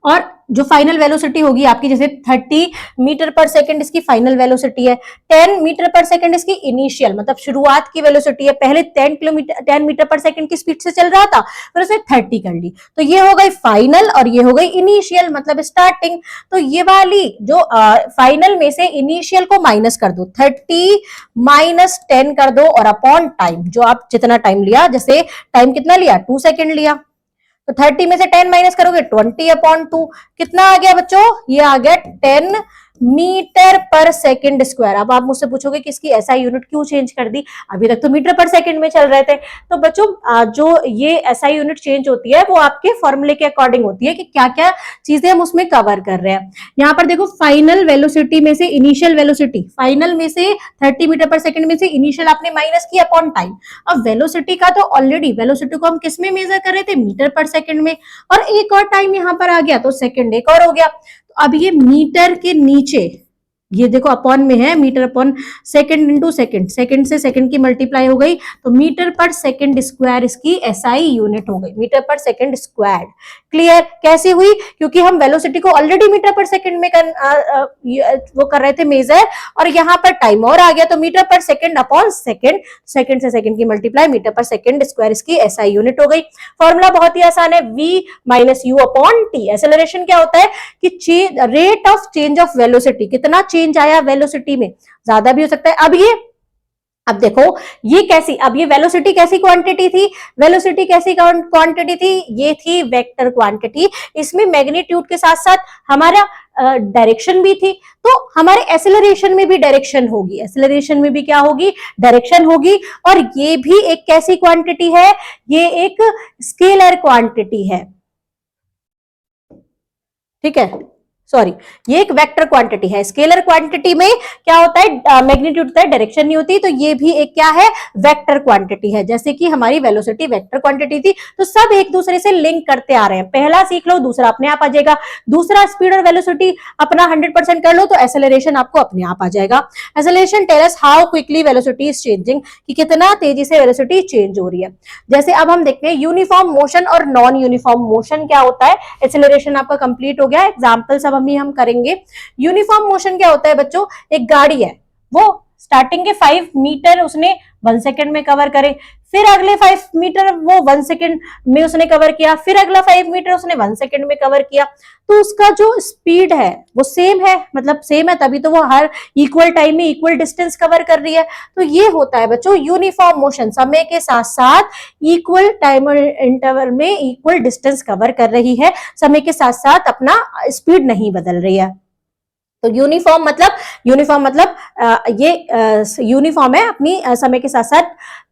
और जो फाइनल वेलोसिटी होगी आपकी, जैसे 30 मीटर पर सेकंड इसकी फाइनल वेलोसिटी है, 10 मीटर पर सेकंड इसकी इनिशियल मतलब शुरुआत की वेलोसिटी है। पहले 10 मीटर पर सेकंड की स्पीड से चल रहा था, फिर उसने 30 कर ली, तो ये हो गई फाइनल और ये हो गई इनिशियल मतलब स्टार्टिंग। तो ये वाली जो फाइनल में से इनिशियल को माइनस कर दो, 30 माइनस 10 कर दो, और अपॉन टाइम, जो आप जितना टाइम लिया, जैसे टाइम कितना लिया, 2 सेकंड लिया, तो 30 में से 10 माइनस करोगे 20/2, कितना आ गया बच्चों, ये आ गया 10 मीटर पर सेकंड स्क्वायर। अब आप मुझसे पूछोगे कि इसकी एसआई यूनिट क्यों चेंज कर दी, अभी तक तो मीटर पर सेकंड में चल रहे थे। तो बच्चों जो ये एसआई यूनिट चेंज होती है वो आपके फॉर्मूले के अकॉर्डिंग होती है कि क्या क्या चीजें हम उसमें कवर कर रहे हैं। यहाँ पर देखो फाइनल वेलोसिटी में से इनिशियल वेलोसिटी, फाइनल में से 30 मीटर पर सेकंड में से इनिशियल आपने माइनस किया अपॉन टाइम। अब वेलोसिटी का तो ऑलरेडी वेलोसिटी को हम किस में मेजर कर रहे थे, मीटर पर सेकंड में, और एक और टाइम यहाँ पर आ गया तो सेकंड एक और हो गया। अब ये मीटर के नीचे ये देखो अपॉन में है, metre upon second into second, second से सेकंड की मल्टीप्लाई हो गई, तो मीटर पर सेकंड स्क्वायर इसकी एसआई यूनिट हो गई, मीटर पर सेकंड स्क्वायर। क्लियर, कैसे हुई, क्योंकि हम वेलोसिटी को ऑलरेडी मीटर पर सेकंड में वो कर रहे थे मेजर, और यहाँ पर टाइम और आ गया, तो मीटर पर सेकंड अपॉन सेकंड, सेकंड से सेकंड की मल्टीप्लाई, मीटर पर सेकंड स्क्वायर इसकी एसआई यूनिट हो गई। फॉर्मूला बहुत ही आसान है, v minus you upon T. Acceleration क्या होता है कि rate of change of velocity, कितना चेंज आया वेलोसिटी में, ज्यादा भी हो सकता है। अब देखो ये कैसी, अब ये वेलोसिटी कैसी क्वांटिटी थी, वेलोसिटी कैसी क्वांटिटी थी, ये थी वेक्टर क्वांटिटी। इसमें मैग्नीट्यूड के साथ साथ हमारा डायरेक्शन भी थी, तो हमारे एक्सेलरेशन में भी डायरेक्शन होगी, एक्सेलरेशन में भी क्या होगी, डायरेक्शन होगी। और ये भी एक कैसी क्वांटिटी है, ये एक स्केलर क्वांटिटी है, ठीक है, सॉरी, ये एक वेक्टर क्वांटिटी है। स्केलर क्वांटिटी में क्या होता है, मैग्नीट्यूड होता है, डायरेक्शन नहीं होती, तो ये भी एक क्या है, वेक्टर क्वांटिटी है। जैसे कि हमारी वेलोसिटी वेक्टर क्वांटिटी थी, तो सब एक दूसरे से लिंक करते आ रहे हैं। पहला सीख लो, दूसरा अपने आप आ जाएगा, दूसरा स्पीड और वेलोसिटी अपना 100% कर लो तो एक्सेलरेशन आपको अपने आप आ जाएगा। Acceleration tell us how quickly velocity is changing, कि कितना तेजी से वेलोसिटी चेंज हो रही है। जैसे अब हम देखते हैं यूनिफॉर्म मोशन और नॉन यूनिफॉर्म मोशन क्या होता है। एक्सेलरेशन आपका कंप्लीट हो गया, एग्जांपल सब हम करेंगे। यूनिफॉर्म मोशन क्या होता है बच्चों, एक गाड़ी है, वो स्टार्टिंग के 5 मीटर उसने 1 सेकंड में कवर करे, फिर अगले 5 मीटर वो 1 सेकंड में उसने कवर किया, फिर अगला 5 मीटर उसने 1 सेकंड में कवर किया, तो उसका जो स्पीड है वो सेम है, मतलब सेम है, तभी तो वो हर इक्वल टाइम में इक्वल डिस्टेंस कवर कर रही है। तो ये होता है बच्चों यूनिफॉर्म मोशन, समय के साथ साथ इक्वल टाइम इंटरवल में इक्वल डिस्टेंस कवर कर रही है, समय के साथ साथ अपना स्पीड नहीं बदल रही है। तो यूनिफॉर्म मतलब ये यूनिफॉर्म है, अपनी समय के साथ साथ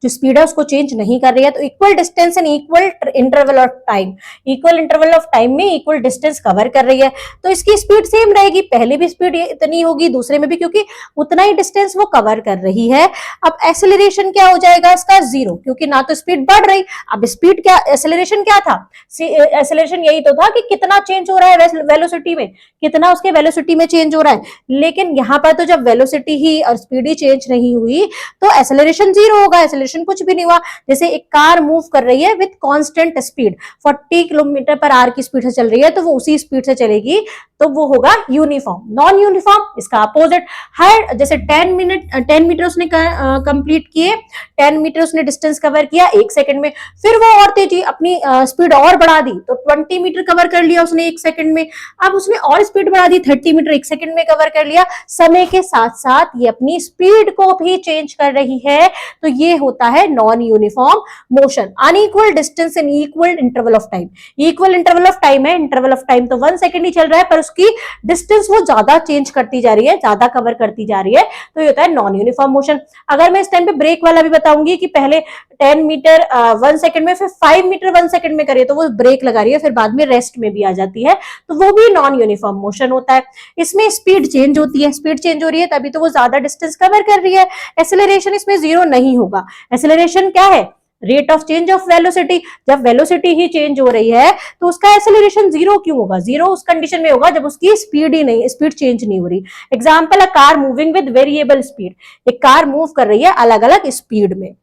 जो स्पीड है उसको चेंज नहीं कर रही है। तो equal distance and equal interval of time, equal interval of time में इक्वल डिस्टेंस कवर कर रही है, तो इसकी स्पीड सेम रहेगी, पहले भी स्पीड इतनी होगी, दूसरे में भी, क्योंकि उतना ही डिस्टेंस वो कवर कर रही है। अब एक्सेलरेशन क्या हो जाएगा इसका, 0, क्योंकि ना तो स्पीड बढ़ रही। अब स्पीड क्या, एक्सेलरेशन क्या था, एक्सेलरेशन यही तो था कि कितना चेंज हो रहा है वेलोसिटी में, कितना उसके वेलोसिटी में चेंज हो रहा है। लेकिन यहाँ पर तो जब वेलोसिटी ही और स्पीड ही चेंज नहीं हुई तो एक्सेलरेशन 0 होगा, एक्सेलरेशन कुछ भी नहीं हुआ। जैसे एक कार मूव कर रही है with constant speed, 40 kilometre per hour की स्पीड से चल रही है, तो वो उसी स्पीड से चलेगी, तो वो होगा यूनिफॉर्म। नॉन यूनिफॉर्म इसका अपोजिट, हर जैसे 10 मीटर उसने कंप्लीट किए, 10 मीटर उसने डिस्टेंस कवर किया 1 सेकंड में, फिर वो और तेजी अपनी स्पीड और बढ़ा दी, तो 20 मीटर कवर कर लिया उसने 1 सेकंड में। अब उसने और स्पीड बढ़ा दी 30 मीटर 1 सेकंड सेकंड में कवर कर लिया। समय के साथ साथ ये अपनी स्पीड को भी चेंज कर रही है, तो ये होता है non uniform motion. Unequal distance in equal interval of time, equal interval of time है, इंटरवल ऑफ टाइम तो 1 सेकंड ही चल रहा है, पर उसकी डिस्टेंस वो ज्यादा चेंज करती जा रही है, ज्यादा कवर करती जा रही है, तो ये होता है नॉन यूनिफॉर्म मोशन। अगर मैं इस टाइम पे ब्रेक वाला भी बताऊंगी कि पहले 10 मीटर 1 सेकंड में, फिर 5 मीटर 1 सेकंड में करिए, तो वो ब्रेक लगा रही है, फिर बाद में रेस्ट में भी आ जाती है, तो वो भी नॉन यूनिफॉर्म मोशन होता है। इसमें स्पीड चेंज होती है, स्पीड चेंज हो रही है तभी तो वो ज्यादा डिस्टेंस कवर कर रही है। एक्सेलरेशन इसमें जीरो नहीं होगा। एक्सेलरेशन क्या है? Rate of change of velocity. जब वेलोसिटी ही चेंज हो रही है तो उसका एक्सेलरेशन जीरो क्यों होगा? जीरो उस कंडीशन में होगा जब उसकी स्पीड ही नहीं, स्पीड चेंज नहीं हो रही। Example, a car moving with variable speed. एक कार मूव कर रही है अलग अलग स्पीड में।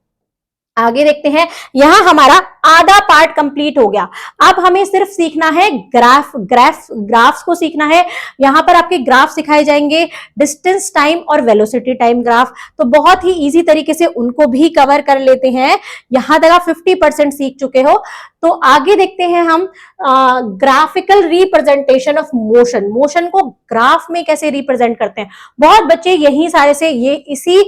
आगे देखते हैं, यहां हमारा आधा पार्ट कंप्लीट हो गया। अब हमें सिर्फ सीखना है ग्राफ्स को सीखना है। यहां पर आपके ग्राफ सिखाए जाएंगे, डिस्टेंस टाइम और वेलोसिटी टाइम ग्राफ, तो बहुत ही इजी तरीके से उनको भी कवर कर लेते हैं। यहां तक आप 50% सीख चुके हो। तो आगे देखते हैं हम graphical representation of motion. Motion को ग्राफ में कैसे रिप्रेजेंट करते हैं। बहुत बच्चे यही सारे से ये इसी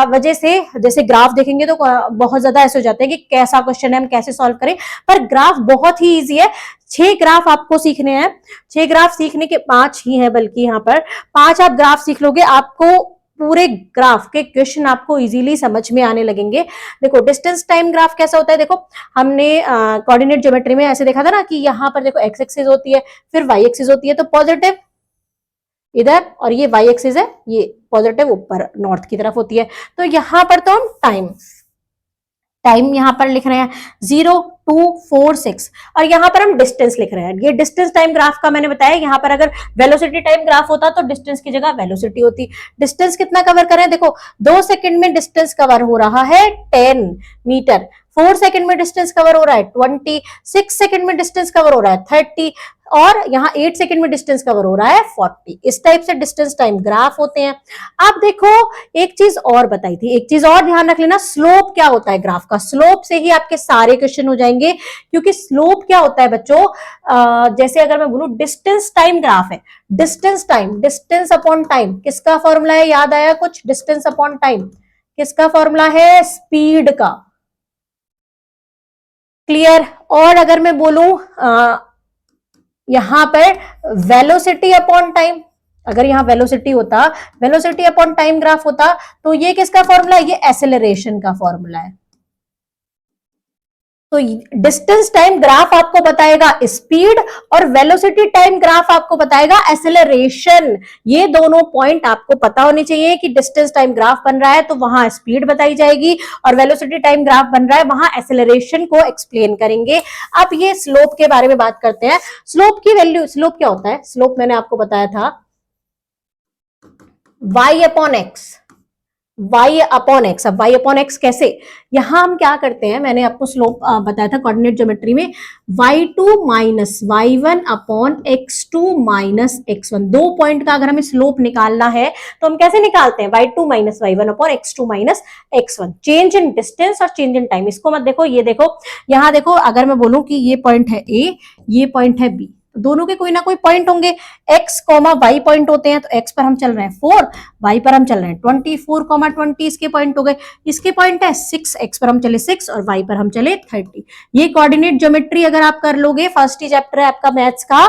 वजह से जैसे ग्राफ देखेंगे तो बहुत ज्यादा ऐसे हो जाते हैं कि कैसा क्वेश्चन है, हम कैसे सॉल्व करें, पर ग्राफ बहुत ही इजी है। 6 ग्राफ आपको सीखने हैं। 6 ग्राफ सीखने के 5 ही है, बल्कि यहाँ पर 5 आप ग्राफ सीख लोगे, आपको पूरे ग्राफ के क्वेश्चन आपको इजीली समझ में आने लगेंगे। देखो डिस्टेंस टाइम ग्राफ कैसा होता है, देखो हमने कोऑर्डिनेट ज्योमेट्री में ऐसे देखा था ना कि यहाँ पर देखो एक्स एक्सिस होती है, फिर वाई एक्सिस होती है, तो पॉजिटिव इधर और ये वाई एक्सिस है, ये पॉजिटिव ऊपर नॉर्थ की तरफ होती है। तो यहाँ पर तो हम टाइम यहां पर लिख रहे हैं 0, 2, 4, 6, और यहां पर हम डिस्टेंस लिख रहे हैं। ये डिस्टेंस टाइम ग्राफ का मैंने बताया। यहां पर अगर वेलोसिटी टाइम ग्राफ होता तो डिस्टेंस की जगह वेलोसिटी होती। डिस्टेंस कितना कवर करें, देखो 2 सेकंड में डिस्टेंस कवर हो रहा है 10 मीटर, 4 सेकंड में डिस्टेंस कवर हो रहा है 20, 6 सेकंड में डिस्टेंस कवर हो रहा है 30, और यहाँ 8 सेकंड में डिस्टेंस कवर हो रहा है 40। इस टाइप से डिस्टेंस टाइम ग्राफ होते हैं। अब देखो एक चीज और बताई थी, एक चीज और ध्यान रख लेना, स्लोप क्या होता है ग्राफ का। स्लोप से ही आपके सारे क्वेश्चन हो जाएंगे, क्योंकि स्लोप क्या होता है बच्चों, जैसे अगर मैं बोलूं डिस्टेंस टाइम ग्राफ है, distance time, distance upon time किसका फॉर्मूला है, याद आया कुछ? डिस्टेंस अपॉन टाइम किसका फॉर्मूला है? स्पीड का। क्लियर? और अगर मैं बोलूं यहां पर वेलोसिटी अपॉन टाइम, अगर यहां वेलोसिटी होता, वेलोसिटी अपॉन टाइम ग्राफ होता, तो ये किसका फॉर्मूला है? ये एक्सेलरेशन का फॉर्मूला है। तो डिस्टेंस टाइम ग्राफ आपको बताएगा स्पीड, और वेलोसिटी टाइम ग्राफ आपको बताएगा एक्सेलरेशन। ये दोनों पॉइंट आपको पता होने चाहिए कि डिस्टेंस टाइम ग्राफ बन रहा है तो वहां स्पीड बताई जाएगी, और वेलोसिटी टाइम ग्राफ बन रहा है वहां एक्सेलरेशन को एक्सप्लेन करेंगे। अब ये स्लोप के बारे में बात करते हैं। स्लोप की वैल्यू, स्लोप क्या होता है? स्लोप मैंने आपको बताया था y upon x, y upon x. अब y अपॉन एक्स कैसे, यहां हम क्या करते हैं, मैंने आपको स्लोप बताया था कोऑर्डिनेट ज्योमेट्री में, y2 minus y1 upon x2 minus x1। 2 point का अगर हमें स्लोप निकालना है तो हम कैसे निकालते हैं? y2 minus y1 upon x2 minus x1। Change in distance और चेंज इन टाइम। इसको मत देखो, ये देखो, यहां देखो, अगर मैं बोलूं कि ये पॉइंट है A, ये पॉइंट है B, दोनों के कोई ना कोई पॉइंट होंगे। x, y पॉइंट होते हैं, तो x पर हम चल रहे हैं 4, y पर हम चल रहे हैं 20, 4, 20 इसके पॉइंट हो गए। इसके पॉइंट है 6, x पर हम चले 6 और y पर हम चले 30। ये कोऑर्डिनेट ज्योमेट्री अगर आप कर लोगे, फर्स्ट ही चैप्टर है आपका मैथ्स का,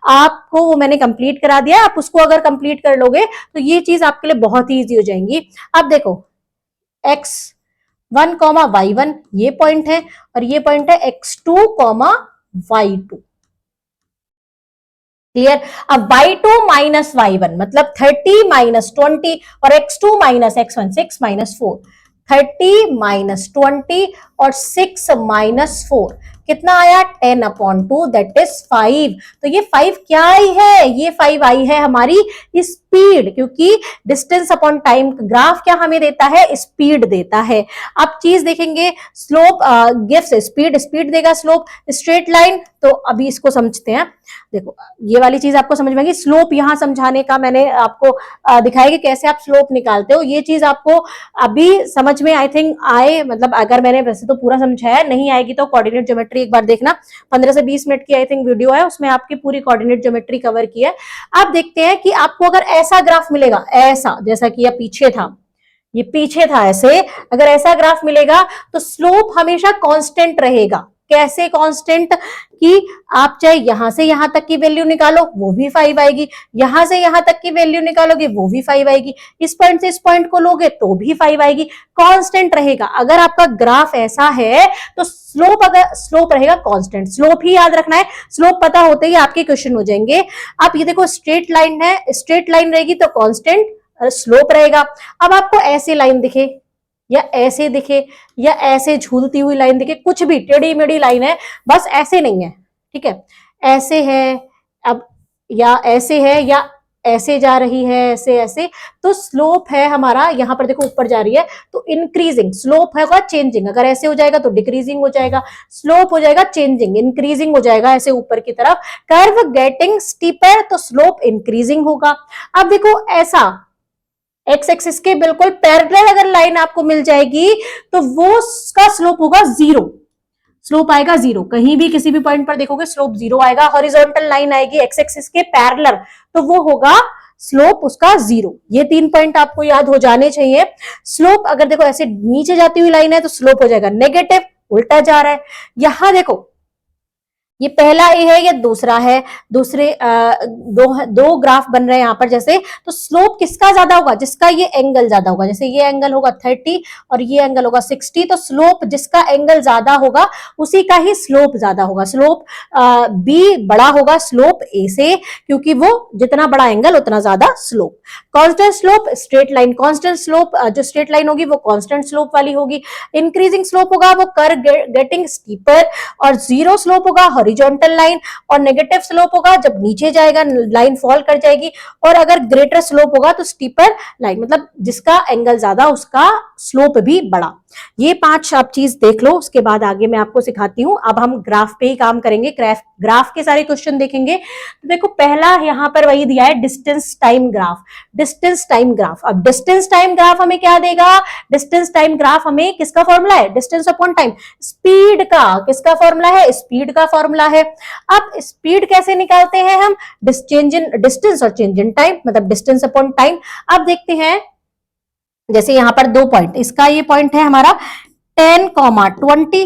आपको वो मैंने कंप्लीट करा दिया, आप उसको अगर कंप्लीट कर लोगे तो ये चीज आपके लिए बहुत ही ईजी हो जाएंगी। अब देखो x1, y1 ये पॉइंट है, और ये पॉइंट है x2, y2। क्लियर? अब y2 माइनस y1 मतलब 30 माइनस 20, और x2 minus x1 6 minus 4, 30 minus 20 और 6 माइनस 4 कितना आया? 10 अपॉन 2 दैट इज 5। तो ये 5 क्या आई है? ये 5 आई है हमारी स्पीड, क्योंकि डिस्टेंस अपॉन टाइम ग्राफ क्या हमें देता है? स्पीड देता है। अब चीज देखेंगे, स्लोप गिव्स स्पीड, स्पीड देगा स्लोप, स्ट्रेट लाइन। तो अभी इसको समझते हैं। देखो ये वाली चीज आपको समझ में आएगी। स्लोप यहां समझाने का मैंने आपको दिखाया कि कैसे आप स्लोप निकालते हो। ये चीज आपको अभी समझ में आई थिंक आए, मतलब अगर मैंने वैसे तो पूरा समझाया, नहीं आएगी तो कोऑर्डिनेट ज्योमेट्री ज्योमेट्री एक बार देखना, 15 से 20 मिनट की आई थिंक वीडियो है, उसमें आपकी पूरी कोऑर्डिनेट ज्योमेट्री कवर की है। आप देखते हैं कि आपको अगर ऐसा ग्राफ मिलेगा, ऐसा जैसा कि ये पीछे था ऐसे, अगर ऐसा ग्राफ मिलेगा तो स्लोप हमेशा कांस्टेंट रहेगा। कैसे कांस्टेंट? कि आप चाहे यहां से यहां तक की वैल्यू निकालो वो भी 5 आएगी, यहां से यहां तक की वैल्यू निकालोगे वो भी 5 आएगी, इस पॉइंट से इस पॉइंट को लोगे तो भी 5 आएगी, कांस्टेंट रहेगा। अगर आपका ग्राफ ऐसा है तो स्लोप रहेगा कांस्टेंट। स्लोप ही याद रखना है, स्लोप पता होते ही आपके क्वेश्चन हो जाएंगे। आप ये देखो स्ट्रेट लाइन है, स्ट्रेट लाइन रहेगी तो कांस्टेंट स्लोप रहेगा। अब आपको ऐसे लाइन दिखे या ऐसे दिखे या ऐसे झूलती हुई लाइन दिखे, कुछ भी टेढ़ी मेढ़ी लाइन है, बस ऐसे नहीं है, ठीक है, ऐसे है अब, या ऐसे है, या ऐसे जा रही है, ऐसे ऐसे, तो स्लोप है हमारा, यहां पर देखो ऊपर जा रही है तो इंक्रीजिंग, स्लोप होगा चेंजिंग। अगर ऐसे हो जाएगा तो डिक्रीजिंग हो जाएगा, स्लोप हो जाएगा चेंजिंग, इंक्रीजिंग हो जाएगा ऐसे ऊपर की तरफ। कर्व गेटिंग स्टीपर तो स्लोप इंक्रीजिंग होगा। अब देखो ऐसा एक्स एक्सिस के बिल्कुल पैरेलल अगर लाइन आपको मिल जाएगी तो वो उसका स्लोप होगा 0, स्लोप आएगा 0। कहीं भी किसी भी पॉइंट पर देखोगे स्लोप 0 आएगा। हॉरिजॉन्टल लाइन आएगी एक्स एक्सिस के पैरेलल तो वो होगा स्लोप उसका 0। ये 3 पॉइंट आपको याद हो जाने चाहिए। स्लोप अगर देखो ऐसे नीचे जाती हुई लाइन है तो स्लोप हो जाएगा नेगेटिव, उल्टा जा रहा है। यहां देखो ये पहला ए है, ये दूसरा है, दूसरे दो ग्राफ बन रहे हैं यहां पर जैसे, तो स्लोप किसका ज्यादा होगा? जिसका ये एंगल ज्यादा होगा। जैसे ये एंगल होगा 30 और ये एंगल होगा 60, तो स्लोप जिसका एंगल ज्यादा होगा उसी का ही स्लोप ज्यादा होगा। स्लोप बी बड़ा होगा स्लोप ए से, क्योंकि वो जितना बड़ा एंगल उतना ज्यादा slope. Constant slope straight line, constant slope जो स्ट्रेट लाइन होगी वो कांस्टेंट स्लोप वाली होगी। इंक्रीजिंग स्लोप होगा वो कर्व गेटिंग स्टीपर, और 0 स्लोप होगा हॉरिजॉन्टल लाइन, और नेगेटिव स्लोप होगा जब नीचे जाएगा लाइन फॉल कर जाएगी, और अगर ग्रेटर स्लोप होगा तो स्टीपर लाइन, मतलब जिसका एंगल ज्यादा उसका स्लोप भी बड़ा। ये 5 आप चीज देख लो, उसके बाद आगे मैं आपको सिखाती हूं। अब हम ग्राफ पे ही काम करेंगे, ग्राफ के सारे क्वेश्चन देखेंगे। तो देखो पहला यहां पर वही दिया है distance time graph, distance time graph. अब डिस्टेंस टाइम ग्राफ हमें क्या देगा? डिस्टेंस टाइम ग्राफ हमें किसका फॉर्मूला है? डिस्टेंस अपॉन टाइम, स्पीड का। किसका फॉर्मूला है? स्पीड का फॉर्मूला है। अब स्पीड कैसे निकालते हैं हम? चेंज इन डिस्टेंस और चेंज इन टाइम, मतलब डिस्टेंस अपॉन टाइम। अब देखते हैं, जैसे यहां पर 2 पॉइंट, इसका ये पॉइंट है हमारा 10, 20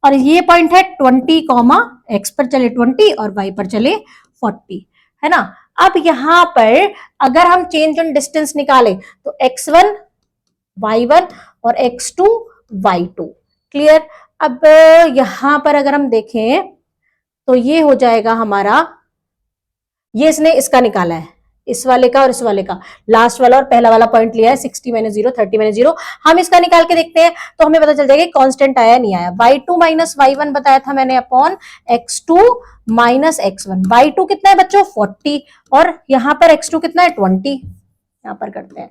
और ये पॉइंट है 20, x पर चले 20 और y पर चले 40, है ना। अब यहां पर अगर हम चेंज इन डिस्टेंस निकालें तो x1 y1 और x2 y2, क्लियर। अब यहां पर अगर हम देखें तो ये हो जाएगा हमारा, ये इसने इसका निकाला है, इस वाले का और इस वाले का, लास्ट वाला और पहला वाला पॉइंट लिया है 60 - 0 30 - 0। हम इसका निकाल के देखते हैं तो हमें पता चल जाएगा कांस्टेंट आया नहीं आया। y2 - y1 बताया था मैंने अपॉन x2 - x1। y2 कितना है बच्चों? 40, और यहां पर x2 कितना है? 20। यहां पर करते हैं,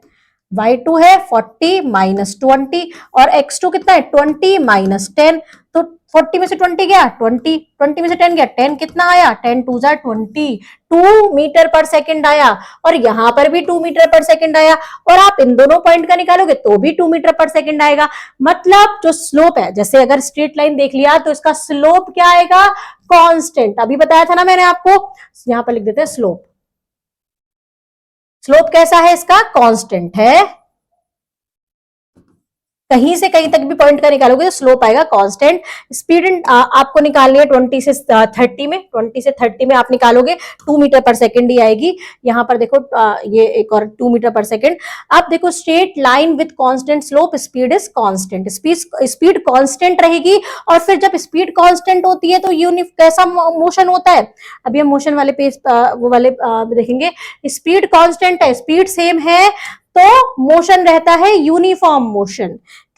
y2 है 40 - 20 और x2 कितना है? 20 - 10। तो 40 में से 20 गया 20, 20 में से 10 गया 10, कितना आया? 10 2 जा 20, 2 मीटर पर सेकंड आया, और यहां पर भी 2 मीटर पर सेकंड आया, और आप इन दोनों पॉइंट का निकालोगे तो भी 2 मीटर पर सेकंड आएगा। मतलब जो स्लोप है, जैसे अगर स्ट्रेट लाइन देख लिया तो इसका स्लोप क्या आएगा? कांस्टेंट। अभी बताया था ना मैंने आपको, यहां पर लिख देते हैं स्लोप। स्लोप कैसा है इसका? कांस्टेंट है। कहीं से कहीं तक भी पॉइंट का निकालोगे तो स्लोप आएगा कांस्टेंट। स्पीड आपको निकालनी है 20 से 30 में, 20 से 30 में आप निकालोगे 2 मीटर पर सेकंड ही आएगी। यहां पर देखो ये एक और 2 मीटर पर सेकंड। आप देखो straight line with constant slope, speed is constant. Speed constant रहेगी, और फिर जब स्पीड कांस्टेंट होती है तो कैसा मोशन होता है? अभी हम मोशन वाले पेज वो वाले देखेंगे। स्पीड कांस्टेंट है, स्पीड सेम है, तो मोशन रहता है यूनिफॉर्म मोशन,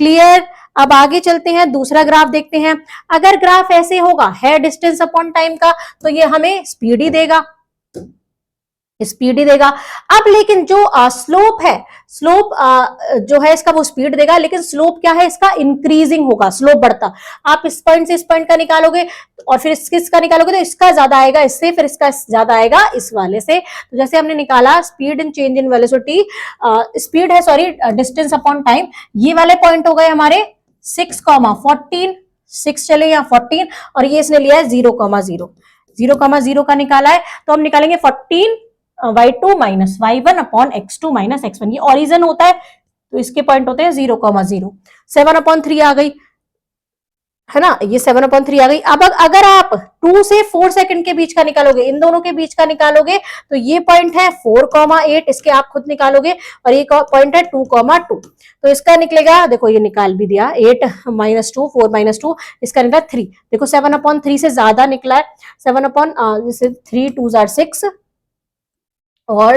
क्लियर। अब आगे चलते हैं, दूसरा ग्राफ देखते हैं। अगर ग्राफ ऐसे होगा, है डिस्टेंस अपॉन टाइम का, तो ये हमें स्पीड ही देगा, स्पीड ही देगा। अब लेकिन जो स्लोप है, स्लोप जो है इसका वो स्पीड देगा, लेकिन स्लोप क्या है इसका? इंक्रीजिंग होगा, स्लोप बढ़ता। आप इस पॉइंट से इस पॉइंट का निकालोगे और फिर इसका निकालोगे तो इसका ज्यादा आएगा इससे, फिर इसका ज्यादा आएगा इस वाले से। तो जैसे हमने निकाला speed in change in velocity, speed है सॉरी डिस्टेंस अपॉन टाइम, ये वाले पॉइंट हो गए हमारे 6, 14, 6 चले या 14, और ये इसने लिया है 0,0, 0,0 का निकाला है, तो हम निकालेंगे 14 y2 minus y1 upon x2 minus x1। ये ओरिजिन होता है तो इसके पॉइंट होते हैं 0,0। 7/3 आ गई है ना, ये 7/3 आ गई। अब अगर आप 2 से 4 सेकंड के बीच का निकालोगे, इन दोनों के बीच का निकालोगे, तो ये पॉइंट है 4,8, इसके आप खुद निकालोगे, और ये पॉइंट है 2,2, तो इसका निकलेगा, देखो ये निकाल भी दिया, 8 - 2 4 - 2, इसका निकला 3। देखो 7/3 से ज्यादा निकला है, 3 2 6 और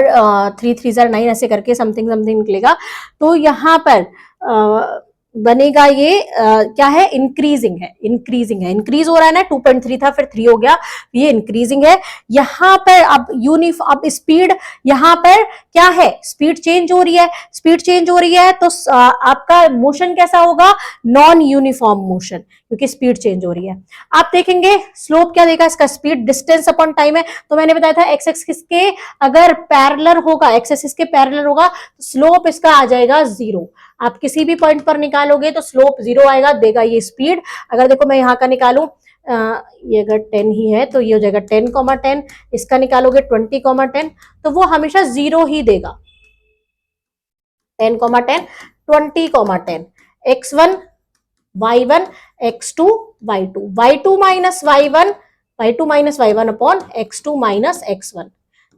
3 3 9, ऐसे करके समथिंग समथिंग निकलेगा। तो यहाँ पर बनेगा ये क्या है, इंक्रीजिंग है, इंक्रीज हो रहा है ना, 2.3 था फिर 3 हो गया, ये इंक्रीजिंग है। यहाँ पर अब स्पीड, यहाँ पर क्या है, स्पीड चेंज हो रही है, तो आपका मोशन कैसा होगा, नॉन यूनिफॉर्म मोशन, क्योंकि स्पीड चेंज हो रही है। आप देखेंगे स्लोप क्या देगा इसका, स्पीड डिस्टेंस अपॉन टाइम है, तो मैंने बताया था एक्स एक्सिस के अगर पैरेलल होगा, एक्स एक्सिस के पैरेलल होगा, तो स्लोप इसका आ जाएगा 0। आप किसी भी पॉइंट पर निकालोगे तो स्लोप 0 आएगा, देगा ये स्पीड। अगर देखो मैं यहाँ का निकालूं, ये अगर 10 ही है तो ये हो जाएगा 10,10, इसका निकालोगे 20,10, तो वो हमेशा 0 ही देगा। 10,10 20,10, x1 y1 x2 y2 minus y1 upon x2 minus x1।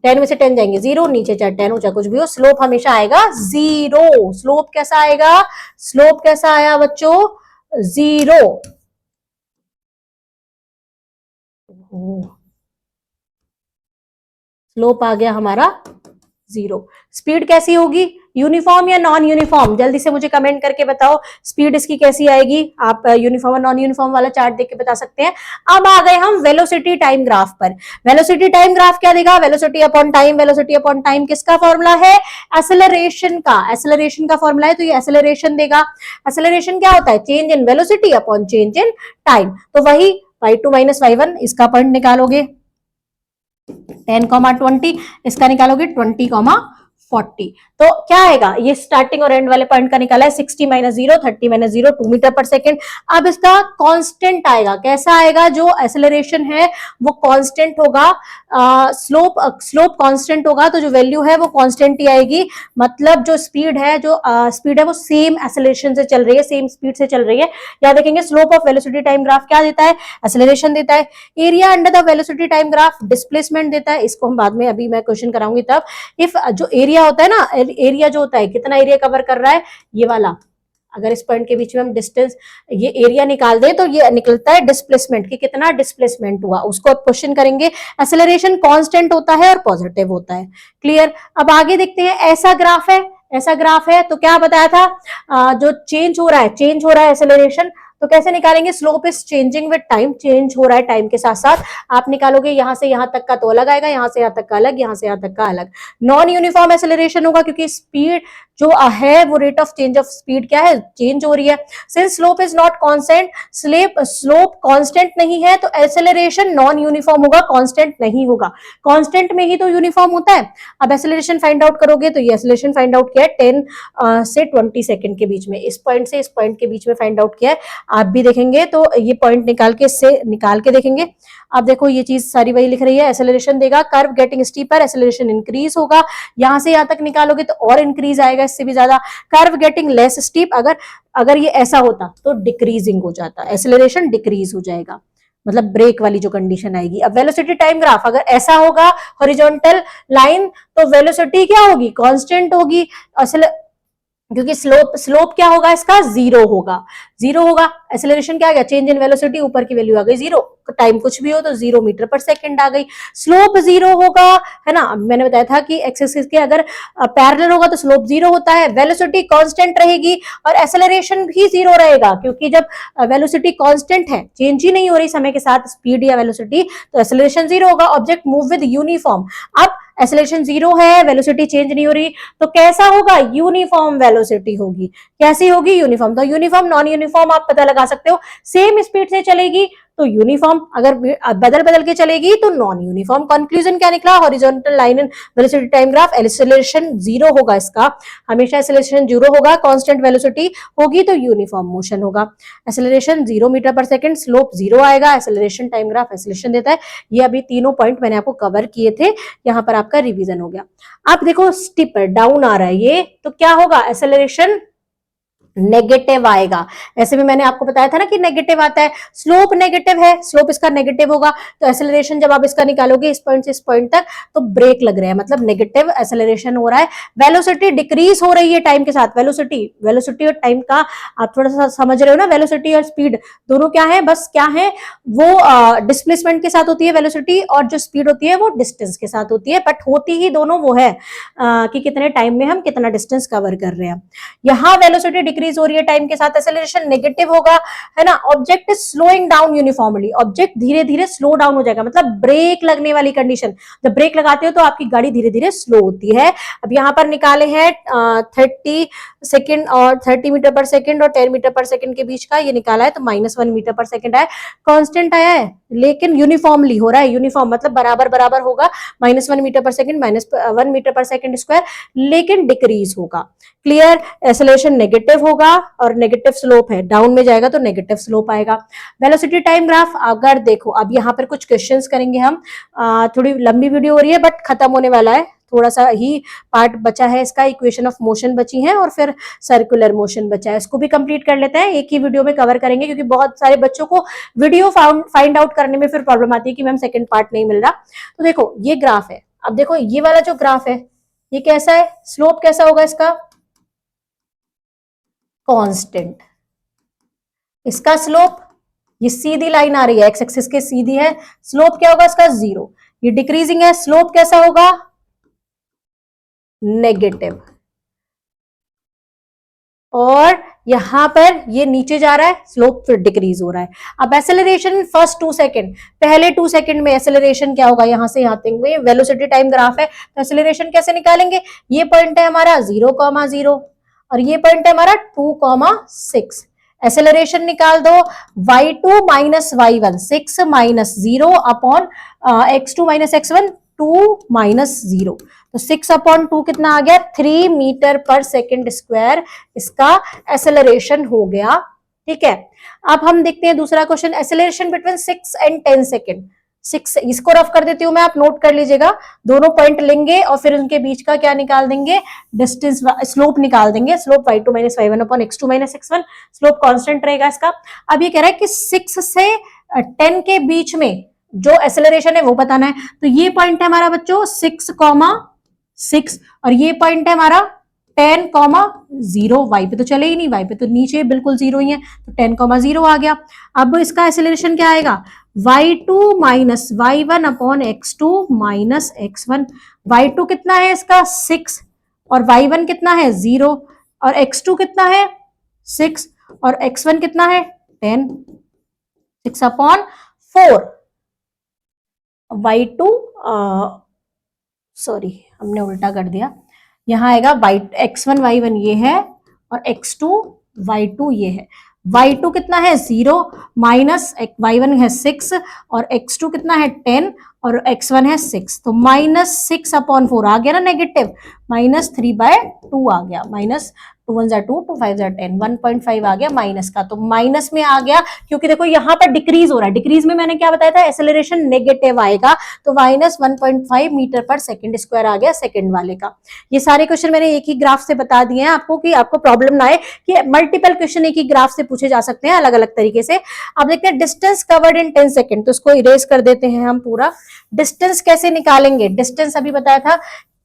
10 में से 10 जाएंगे 0, नीचे चाहे 10 हो चाहे कुछ भी हो, स्लोप हमेशा आएगा 0। स्लोप कैसा आएगा, स्लोप कैसा आया बच्चों, 0। स्लोप आ गया हमारा 0। स्पीड कैसी होगी, यूनिफॉर्म या नॉन यूनिफॉर्म, जल्दी से मुझे कमेंट करके बताओ स्पीड इसकी कैसी आएगी। आप यूनिफॉर्म और नॉन यूनिफॉर्म वाला चार्ट देख के बता सकते हैं। अब आ गए हम वेलोसिटी टाइम ग्राफ पर। वेलोसिटी टाइम ग्राफ क्या देगा, वेलोसिटी अपॉन टाइम किसका फॉर्मूला है, एक्सेलरेशन का फॉर्मूला है, तो ये एक्सेलरेशन देगा। एक्सेलरेशन क्या होता है, change in velocity upon change in time, तो वही y2 माइनस y1, इसका पॉइंट निकालोगे 10,20, इसका निकालोगे 20,40। तो क्या आएगा, ये स्टार्टिंग और एंड वाले पॉइंट का निकाला है, 60 - 0 30 - 0 2 मीटर पर सेकेंड। अब इसका कांस्टेंट आएगा, कैसा आएगा, जो एक्सेलरेशन है वो कांस्टेंट होगा, स्लोप कांस्टेंट होगा, तो जो वैल्यू है वो कांस्टेंट ही आएगी। मतलब जो स्पीड है वो सेम एक्सेलरेशन से चल रही है, सेम स्पीड से चल रही है। याद रखेंगे slope of velocity time graph क्या देता है, एक्सेलरेशन देता है। Area under the velocity time graph displacement देता है, इसको हम बाद में, अभी मैं क्वेश्चन कराऊंगी तब। इफ जो एरिया होता है ना, एरिया जो होता है कितना एरिया कवर कर रहा है, ये वाला, अगर इस पॉइंट के बीच में हम डिस्टेंस, ये एरिया निकाल दें, तो ये निकलता है डिस्प्लेसमेंट, कि कितना डिस्प्लेसमेंट हुआ, उसको अब क्वेश्चन करेंगे। एक्सेलरेशन कांस्टेंट होता है और पॉजिटिव होता है। क्लियर। अब आगे देखते हैं, ऐसा ग्राफ है तो क्या बताया था, जो चेंज हो रहा है एक्सेलरेशन, तो कैसे निकालेंगे, slope is changing with time, change हो रहा है टाइम के साथ साथ। आप निकालोगे यहां से यहां तक का तो अलग आएगा, यहां से यहां तक का अलग, यहां से यहां तक का अलग। नॉन यूनिफॉर्म एक्सेलरेशन होगा, क्योंकि स्पीड जो है वो rate of change of speed क्या है, चेंज हो रही है। Since slope is not constant, slope constant नहीं है, तो एक्सेलरेशन नॉन यूनिफॉर्म होगा, कांस्टेंट नहीं होगा। कांस्टेंट में ही तो यूनिफॉर्म होता है। अब एक्सेलरेशन फाइंड आउट करोगे, तो ये एक्सेलरेशन फाइंड आउट किया है 10 से 20 सेकंड के बीच में, इस पॉइंट से इस पॉइंट के बीच में फाइंड आउट किया है। आप भी देखेंगे तो ये पॉइंट निकाल के देखेंगे। अब देखो ये चीज सारी वही लिख रही है, एक्सेलरेशन देगा, curve getting steeper, acceleration increase होगा, यहां से यहां तक निकालोगे तो और इंक्रीज आएगा, इससे भी ज्यादा। कर्व गेटिंग लेस स्टीप, अगर ये ऐसा होता तो डिक्रीजिंग हो जाता, एक्सेलरेशन डिक्रीज हो जाएगा, मतलब ब्रेक वाली जो कंडीशन आएगी। अब वेलोसिटी टाइम ग्राफ अगर ऐसा होगा, हॉरिजॉन्टल लाइन, तो वेलोसिटी क्या होगी, कांस्टेंट होगी, क्योंकि स्लोप क्या होगा इसका, 0 होगा। एक्सेलरेशन क्या आ गया, चेंज इन वेलोसिटी, ऊपर की वैल्यू आ गई 0, टाइम कुछ भी हो तो 0 मीटर पर सेकंड आ गई। स्लोप 0 होगा, है ना, मैंने बताया था कि एक्स एक्सिस के अगर पैरेलल होगा तो स्लोप 0 होता है, वेलोसिटी कांस्टेंट रहेगी और एक्सेलरेशन भी 0 रहेगा, क्योंकि जब वेलोसिटी कांस्टेंट है, चेंज ही नहीं हो रही समय के साथ स्पीड या वेलोसिटी, तो एक्सेलरेशन 0 होगा। ऑब्जेक्ट मूव विद यूनिफॉर्म, अब एक्सेलरेशन 0 है, वेलोसिटी चेंज नहीं हो रही, तो कैसा होगा, यूनिफॉर्म वेलोसिटी होगी। कैसी होगी, यूनिफॉर्म। तो यूनिफॉर्म नॉन यूनिफॉर्म आप पता लगा सकते हो, सेम स्पीड से चलेगी तो यूनिफॉर्म। अगर बदल बदल के चलेगी तो नॉन यूनिफॉर्म। कंक्लूजन क्या निकला, horizontal line in velocity time graph, acceleration zero होगा इसका, हमेशा एक्सेलरेशन जीरो होगा, कांस्टेंट वेलोसिटी होगी तो यूनिफॉर्म मोशन होगा। एक्सेलरेशन 0 मीटर पर सेकंड, स्लोप जीरो आएगा, एक्सेलरेशन टाइम ग्राफ एक्सेलरेशन देता है। ये अभी तीनों पॉइंट मैंने आपको कवर किए थे, यहां पर आपका रिवीजन हो गया। अब देखो स्टिप डाउन आ रहा है ये, तो क्या होगा, एक्सेलरेशन नेगेटिव आएगा। ऐसे में मैंने आपको बताया था ना कि नेगेटिव आता है, स्लोप नेगेटिव है, स्लोप इसका नेगेटिव होगा, तो एक्सेलरेशन जब आप इसका निकालोगे इस पॉइंट से इस पॉइंट तक, तो ब्रेक लग रहा है, मतलब नेगेटिव एक्सेलरेशन हो रहा है। वेलोसिटी डिक्रीज हो रही है टाइम के साथ। वेलोसिटी और टाइम का आप थोड़ा सा समझ रहे हो ना, वेलोसिटी और स्पीड दोनों क्या है, बस क्या है वो डिस्प्लेसमेंट के साथ होती है वेलोसिटी, और जो स्पीड होती है वो डिस्टेंस के साथ होती है, बट होती ही दोनों वो है कि कितने टाइम में हम कितना डिस्टेंस कवर कर रहे हैं। यहाँ वेलोसिटी डिक्रीज हो रही है टाइम के साथ, एक्सेलरेशन नेगेटिव होगा, है ना। Object is slowing down uniformly, object धीरे धीरे स्लो डाउन हो जाएगा, मतलब ब्रेक लगने वाली कंडीशन। जब ब्रेक लगाते हो तो आपकी गाड़ी धीरे धीरे स्लो होती है। अब यहाँ पर निकाले हैं 30 सेकेंड और 30 मीटर पर सेकेंड और 10 मीटर पर सेकेंड के बीच का, ये निकाला है तो -1 मीटर पर सेकेंड आया, कांस्टेंट आया है, लेकिन यूनिफॉर्मली हो रहा है। यूनिफॉर्म मतलब बराबर बराबर होगा, -1 मीटर पर सेकेंड, -1 मीटर पर सेकेंड स्क्वायर, लेकिन डिक्रीज होगा। क्लियर, एक्सेलरेशन नेगेटिव होगा और नेगेटिव स्लोप है, डाउन में जाएगा तो नेगेटिव स्लोप आएगा। वेलोसिटी टाइम ग्राफ अगर देखो, अब यहाँ पर कुछ क्वेश्चंस करेंगे हम, थोड़ी लंबी वीडियो हो रही है बट खत्म होने वाला है, थोड़ा सा ही पार्ट बचा है इसका, इक्वेशन ऑफ मोशन बची है और फिर सर्कुलर मोशन बचा है, इसको भी कंप्लीट कर लेते हैं, एक ही वीडियो में कवर करेंगे, क्योंकि बहुत सारे बच्चों को वीडियो फाइंड आउट करने में फिर प्रॉब्लम आती है कि मैम सेकंड पार्ट नहीं मिल रहा। तो देखो ये ग्राफ है, अब देखो ये वाला जो ग्राफ है ये कैसा है, स्लोप कैसा होगा इसका, कांस्टेंट। इसका स्लोप, ये सीधी लाइन आ रही है, एक्स एक्सिस के सीधी है, स्लोप क्या होगा इसका, 0। ये डिक्रीजिंग है, स्लोप कैसा होगा, नेगेटिव। और यहां पर ये नीचे जा रहा है, स्लोप फिर डिक्रीज हो रहा है। अब एक्सेलरेशन फर्स्ट 2 सेकंड, पहले 2 सेकंड में एक्सेलरेशन क्या होगा, यहां से यहां तक वेलोसिटी टाइम ग्राफ है, तो एक्सेलरेशन कैसे निकालेंगे, ये पॉइंट है हमारा 0,0 और ये पॉइंट है हमारा 2,6। एक्सेलरेशन निकाल दो, y2 minus y1, 6 minus 0 upon x2 minus x1, 2 minus 0, तो 6/2 कितना आ गया, 3 मीटर पर सेकेंड स्क्वायर इसका एक्सेलरेशन हो गया। ठीक है, अब हम देखते हैं दूसरा question, acceleration between 6 and 10 second. 6, इसको रफ कर देती हूं मैं, आप नोट कर लीजिएगा, दोनों पॉइंट लेंगे और फिर उनके बीच का क्या निकाल देंगे, डिस्टेंस, स्लोप निकाल देंगे, slope y2 minus y1 upon x2 minus x1, slope constant रहेगा इसका। अब ये कह रहा है कि 6 से 10 के बीच में जो एक्सेलरेशन है वो बताना है, तो ये पॉइंट है हमारा बच्चों 6,6 और ये पॉइंट है हमारा 10,0, y पे तो चले ही नहीं, y पे तो नीचे बिल्कुल 0 ही है, तो 10,0 आ गया। अब इसका एक्सेलरेशन क्या आएगा, y2 minus y1 upon x2 minus x1। y2 कितना है इसका 6 और y1 कितना है 0 और x2 कितना है 6 और x1 कितना है 10, 6/4। y2 सॉरी हमने उल्टा कर दिया, यहां आएगा x1 y1 ये है और x2 y2 ये है। y2 कितना है 0 माइनस y1 है 6 और x2 कितना है 10 और x1 है 6, तो -6/4 आ गया ना नेगेटिव, -3/2 आ गया, -2 1 2 2 5 10, 1.5 आ गया माइनस का, तो माइनस में आ गया, क्योंकि देखो यहाँ पर डिक्रीज हो रहा है, डिक्रीज में मैंने क्या बताया था, एक्सेलरेशन नेगेटिव आएगा, तो -1.5 मीटर पर सेकेंड स्क्वायर आ गया सेकेंड वाले का। ये सारे क्वेश्चन मैंने एक ही ग्राफ से बता दिए हैं आपको, कि आपको प्रॉब्लम ना आए कि मल्टीपल क्वेश्चन एक ही ग्राफ से पूछे जा सकते हैं अलग अलग तरीके से। अब देखते हैं डिस्टेंस कवर्ड इन 10 सेकेंड, तो इसको इरेज कर देते हैं हम पूरा। डिस्टेंस कैसे निकालेंगे, डिस्टेंस अभी बताया था,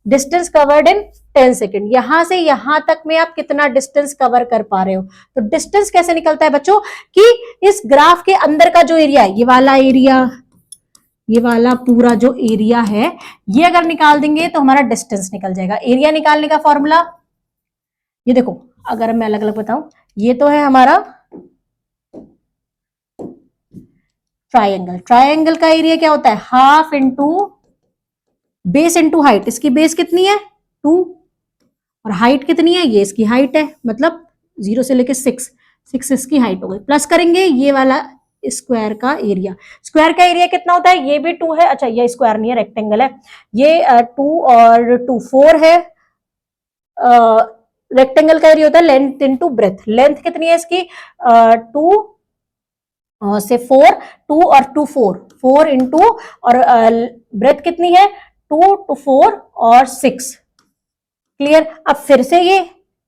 डिस्टेंस कवर्ड इन 10 सेकेंड, यहां से यहां तक में आप कितना डिस्टेंस कवर कर पा रहे हो, तो डिस्टेंस कैसे निकलता है बच्चों, कि इस ग्राफ के अंदर का जो एरिया है, ये वाला एरिया, ये वाला पूरा जो एरिया है, ये अगर निकाल देंगे तो हमारा डिस्टेंस निकल जाएगा। एरिया निकालने का फॉर्मूला ये देखो, अगर मैं अलग अलग बताऊं, ये तो है हमारा ट्रायंगल, ट्रायंगल का एरिया क्या होता है, half into base into height, इसकी बेस कितनी है 2 और हाइट कितनी है, ये इसकी हाइट है, मतलब 0 से लेके 6 इसकी हाइट हो गई, प्लस करेंगे ये वाला स्क्वायर का एरिया। स्क्वायर का एरिया कितना होता है, ये भी 2 है, अच्छा ये स्क्वायर नहीं है रेक्टेंगल है, ये 2 और 2 4 है। रेक्टेंगल का एरिया होता है लेंथ इनटू ब्रेथ। लेंथ कितनी है इसकी 2 से 4, 2 और 2 4, 4 इंटू, और ब्रेथ कितनी है 2 to 4 और 6। क्लियर। अब फिर से ये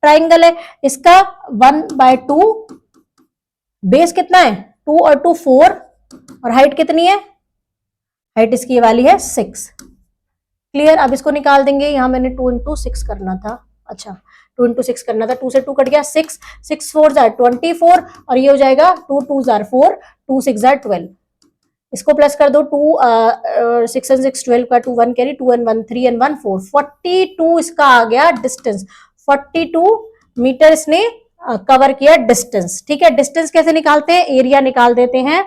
ट्राइंगल है, इसका 1/2, बेस कितना है 2 और 2 4, और हाइट कितनी है, हाइट इसकी वाली है 6। क्लियर। अब इसको निकाल देंगे, यहां मैंने 2 into 6 करना था, अच्छा 2 into 6 करना था, 2 से 2 कट गया, 6, 6 4 जार 24, और ये हो जाएगा 2 2 जार 4, 2 6 जार 12। इसको प्लस कर दो, 2 6 and 6 12 का 2 1 कैरी, 2 and 1 3 and 1 4, 42 इसका आ गया डिस्टेंस। 42 मीटर इसने कवर किया डिस्टेंस। ठीक है, डिस्टेंस कैसे निकालते हैं, एरिया निकाल देते हैं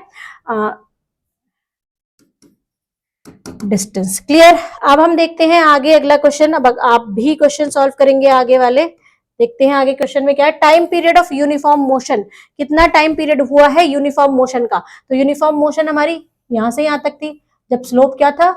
डिस्टेंस। क्लियर। अब हम देखते हैं आगे अगला क्वेश्चन। अब आप भी क्वेश्चन सॉल्व करेंगे आगे वाले। देखते हैं आगे क्वेश्चन में क्या है, time period of uniform motion. कितना टाइम पीरियड हुआ है यूनिफॉर्म मोशन का, तो यूनिफॉर्म मोशन हमारी यहां से यहां तक थी, जब स्लोप क्या था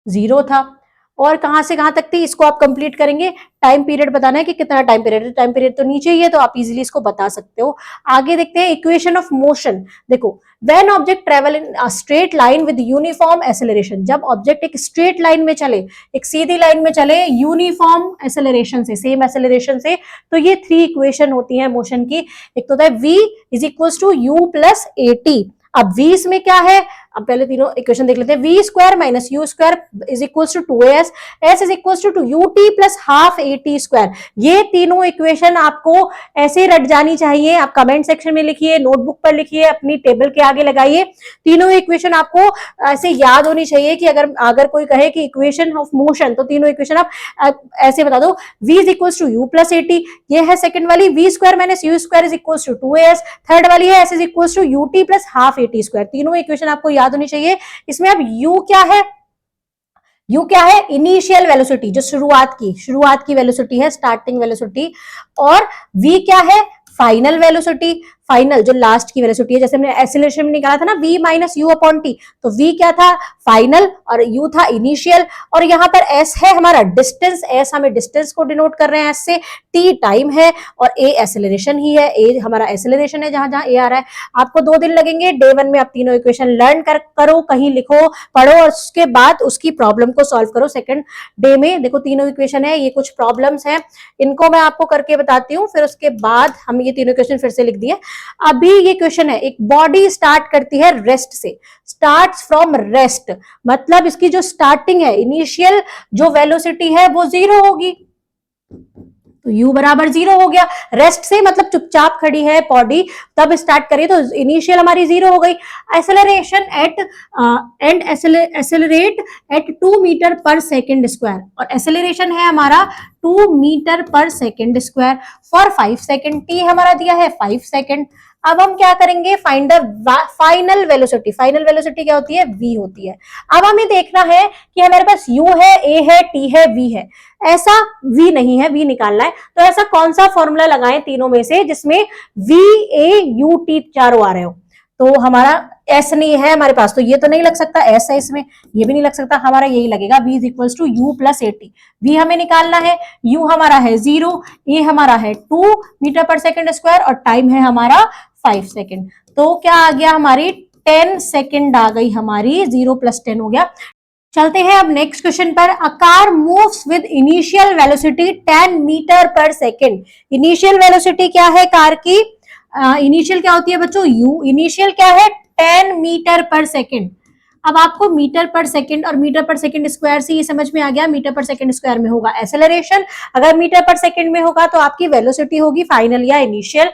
0 था, और कहां से कहां तक थी, इसको आप कंप्लीट करेंगे। टाइम पीरियड बताना है कि कितना टाइम पीरियड है, टाइम पीरियड तो नीचे ही है, तो आप इजीली इसको बता सकते हो। आगे देखते हैं इक्वेशन ऑफ मोशन। देखो, when object travel in a straight line with uniform acceleration, जब ऑब्जेक्ट एक स्ट्रेट लाइन में चले, एक सीधी लाइन में चले यूनिफॉर्म एक्सेलरेशन से, सेम एक्सेलरेशन से, तो ये 3 इक्वेशन होती है मोशन की। एक तो होता है v is equal to u plus a t. अब v इसमें क्या है, अब पहले तीनों इक्वेशन देख लेते हैं। V square minus u square is equal to 2as, s is equal to 2ut plus half at square. ये तीनों इक्वेशन आपको ऐसे रट जानी चाहिए। आप कमेंट सेक्शन में लिखिए, नोटबुक पर लिखिए, अपनी टेबल के आगे लगाइए। तीनों इक्वेशन आपको ऐसे याद होनी चाहिए कि अगर कोई कहे कि इक्वेशन ऑफ मोशन, तो तीनों इक्वेशन आप ऐसे बता दो। v is equal to u plus at, ये है सेकंड वाली। V square minus u square is equal to 2as। Third वाली है s is equal to ut plus half at square. तीनों इक्वेशन आपको याद होनी चाहिए। इसमें अब u क्या है, u क्या है, इनिशियल वेलोसिटी, जो शुरुआत की वेलोसिटी है, स्टार्टिंग वेलोसिटी। और v क्या है, फाइनल वेलोसिटी, फाइनल जो लास्ट की वेलोसिटी है। जैसे हमने एक्सीलरेशन में निकाला था ना v minus you upon T, तो v क्या था फाइनल और u था इनिशियल। और यहाँ पर s है हमारा डिस्टेंस, s हमें डिस्टेंस को डिनोट कर रहे हैं s से, t टाइम है, और a एक्सेलरेशन ही है, a हमारा एक्सेलरेशन है, जहां जहां a आ रहा है। आपको 2 दिन लगेंगे। डे 1 में आप तीनों इक्वेशन लर्न करो, कहीं लिखो, पढ़ो, और उसके बाद उसकी प्रॉब्लम को सॉल्व करो। सेकंड डे में देखो तीनों इक्वेशन है, ये कुछ प्रॉब्लम्स हैं, इनको मैं आपको करके बताती हूँ, फिर उसके बाद हम ये तीनों इक्वेशन फिर से लिख दिए। अभी ये क्वेश्चन है, एक बॉडी स्टार्ट करती है रेस्ट से, स्टार्ट्स फ्रॉम रेस्ट, मतलब इसकी जो स्टार्टिंग है, इनिशियल जो वेलोसिटी है वो 0 होगी, तो u बराबर 0 हो गया। रेस्ट से मतलब चुपचाप खड़ी है बॉडी, तब स्टार्ट करिए तो इनिशियल हमारी 0 हो गई। Acceleration at end accelerate at 2 metre पर सेकेंड स्क्वायर, और एक्सेलरेशन है हमारा 2 मीटर पर second square for 5 second. t हमारा दिया है 5 सेकेंड। अब हम क्या करेंगे, find the final velocity. Final velocity क्या होती है, v होती है। अब हमें देखना है कि हमारे पास u है, a है, t है, v है, ऐसा v नहीं है, v निकालना है। तो ऐसा कौन सा फॉर्मूला लगाएं तीनों में से जिसमें v a u t चारों आ रहे हो। तो हमारा s नहीं है हमारे पास, तो ये तो नहीं लग सकता, s है इसमें, ये भी नहीं लग सकता, हमारा यही लगेगा v is equal to u plus at। v हमें निकालना है, u हमारा है 0, a हमारा है 2 मीटर पर सेकेंड स्क्वायर, और टाइम है हमारा 5 सेकेंड। तो क्या आ गया, हमारी 10 सेकेंड आ गई हमारी, 0 + 10 हो गया। चलते हैं अब नेक्स्ट क्वेश्चन पर। A car moves with initial velocity 10 metre पर सेकेंड। इनिशियल वेलोसिटी क्या है कार की, इनिशियल क्या होती है बच्चों, u। इनिशियल क्या है 10 मीटर पर सेकेंड। अब आपको मीटर पर सेकेंड और मीटर पर सेकेंड स्क्वायर से ये समझ में आ गया, मीटर पर सेकेंड स्क्वायर में होगा एक्सेलरेशन, अगर मीटर पर सेकेंड में होगा तो आपकी वेलोसिटी होगी फाइनल या इनिशियल।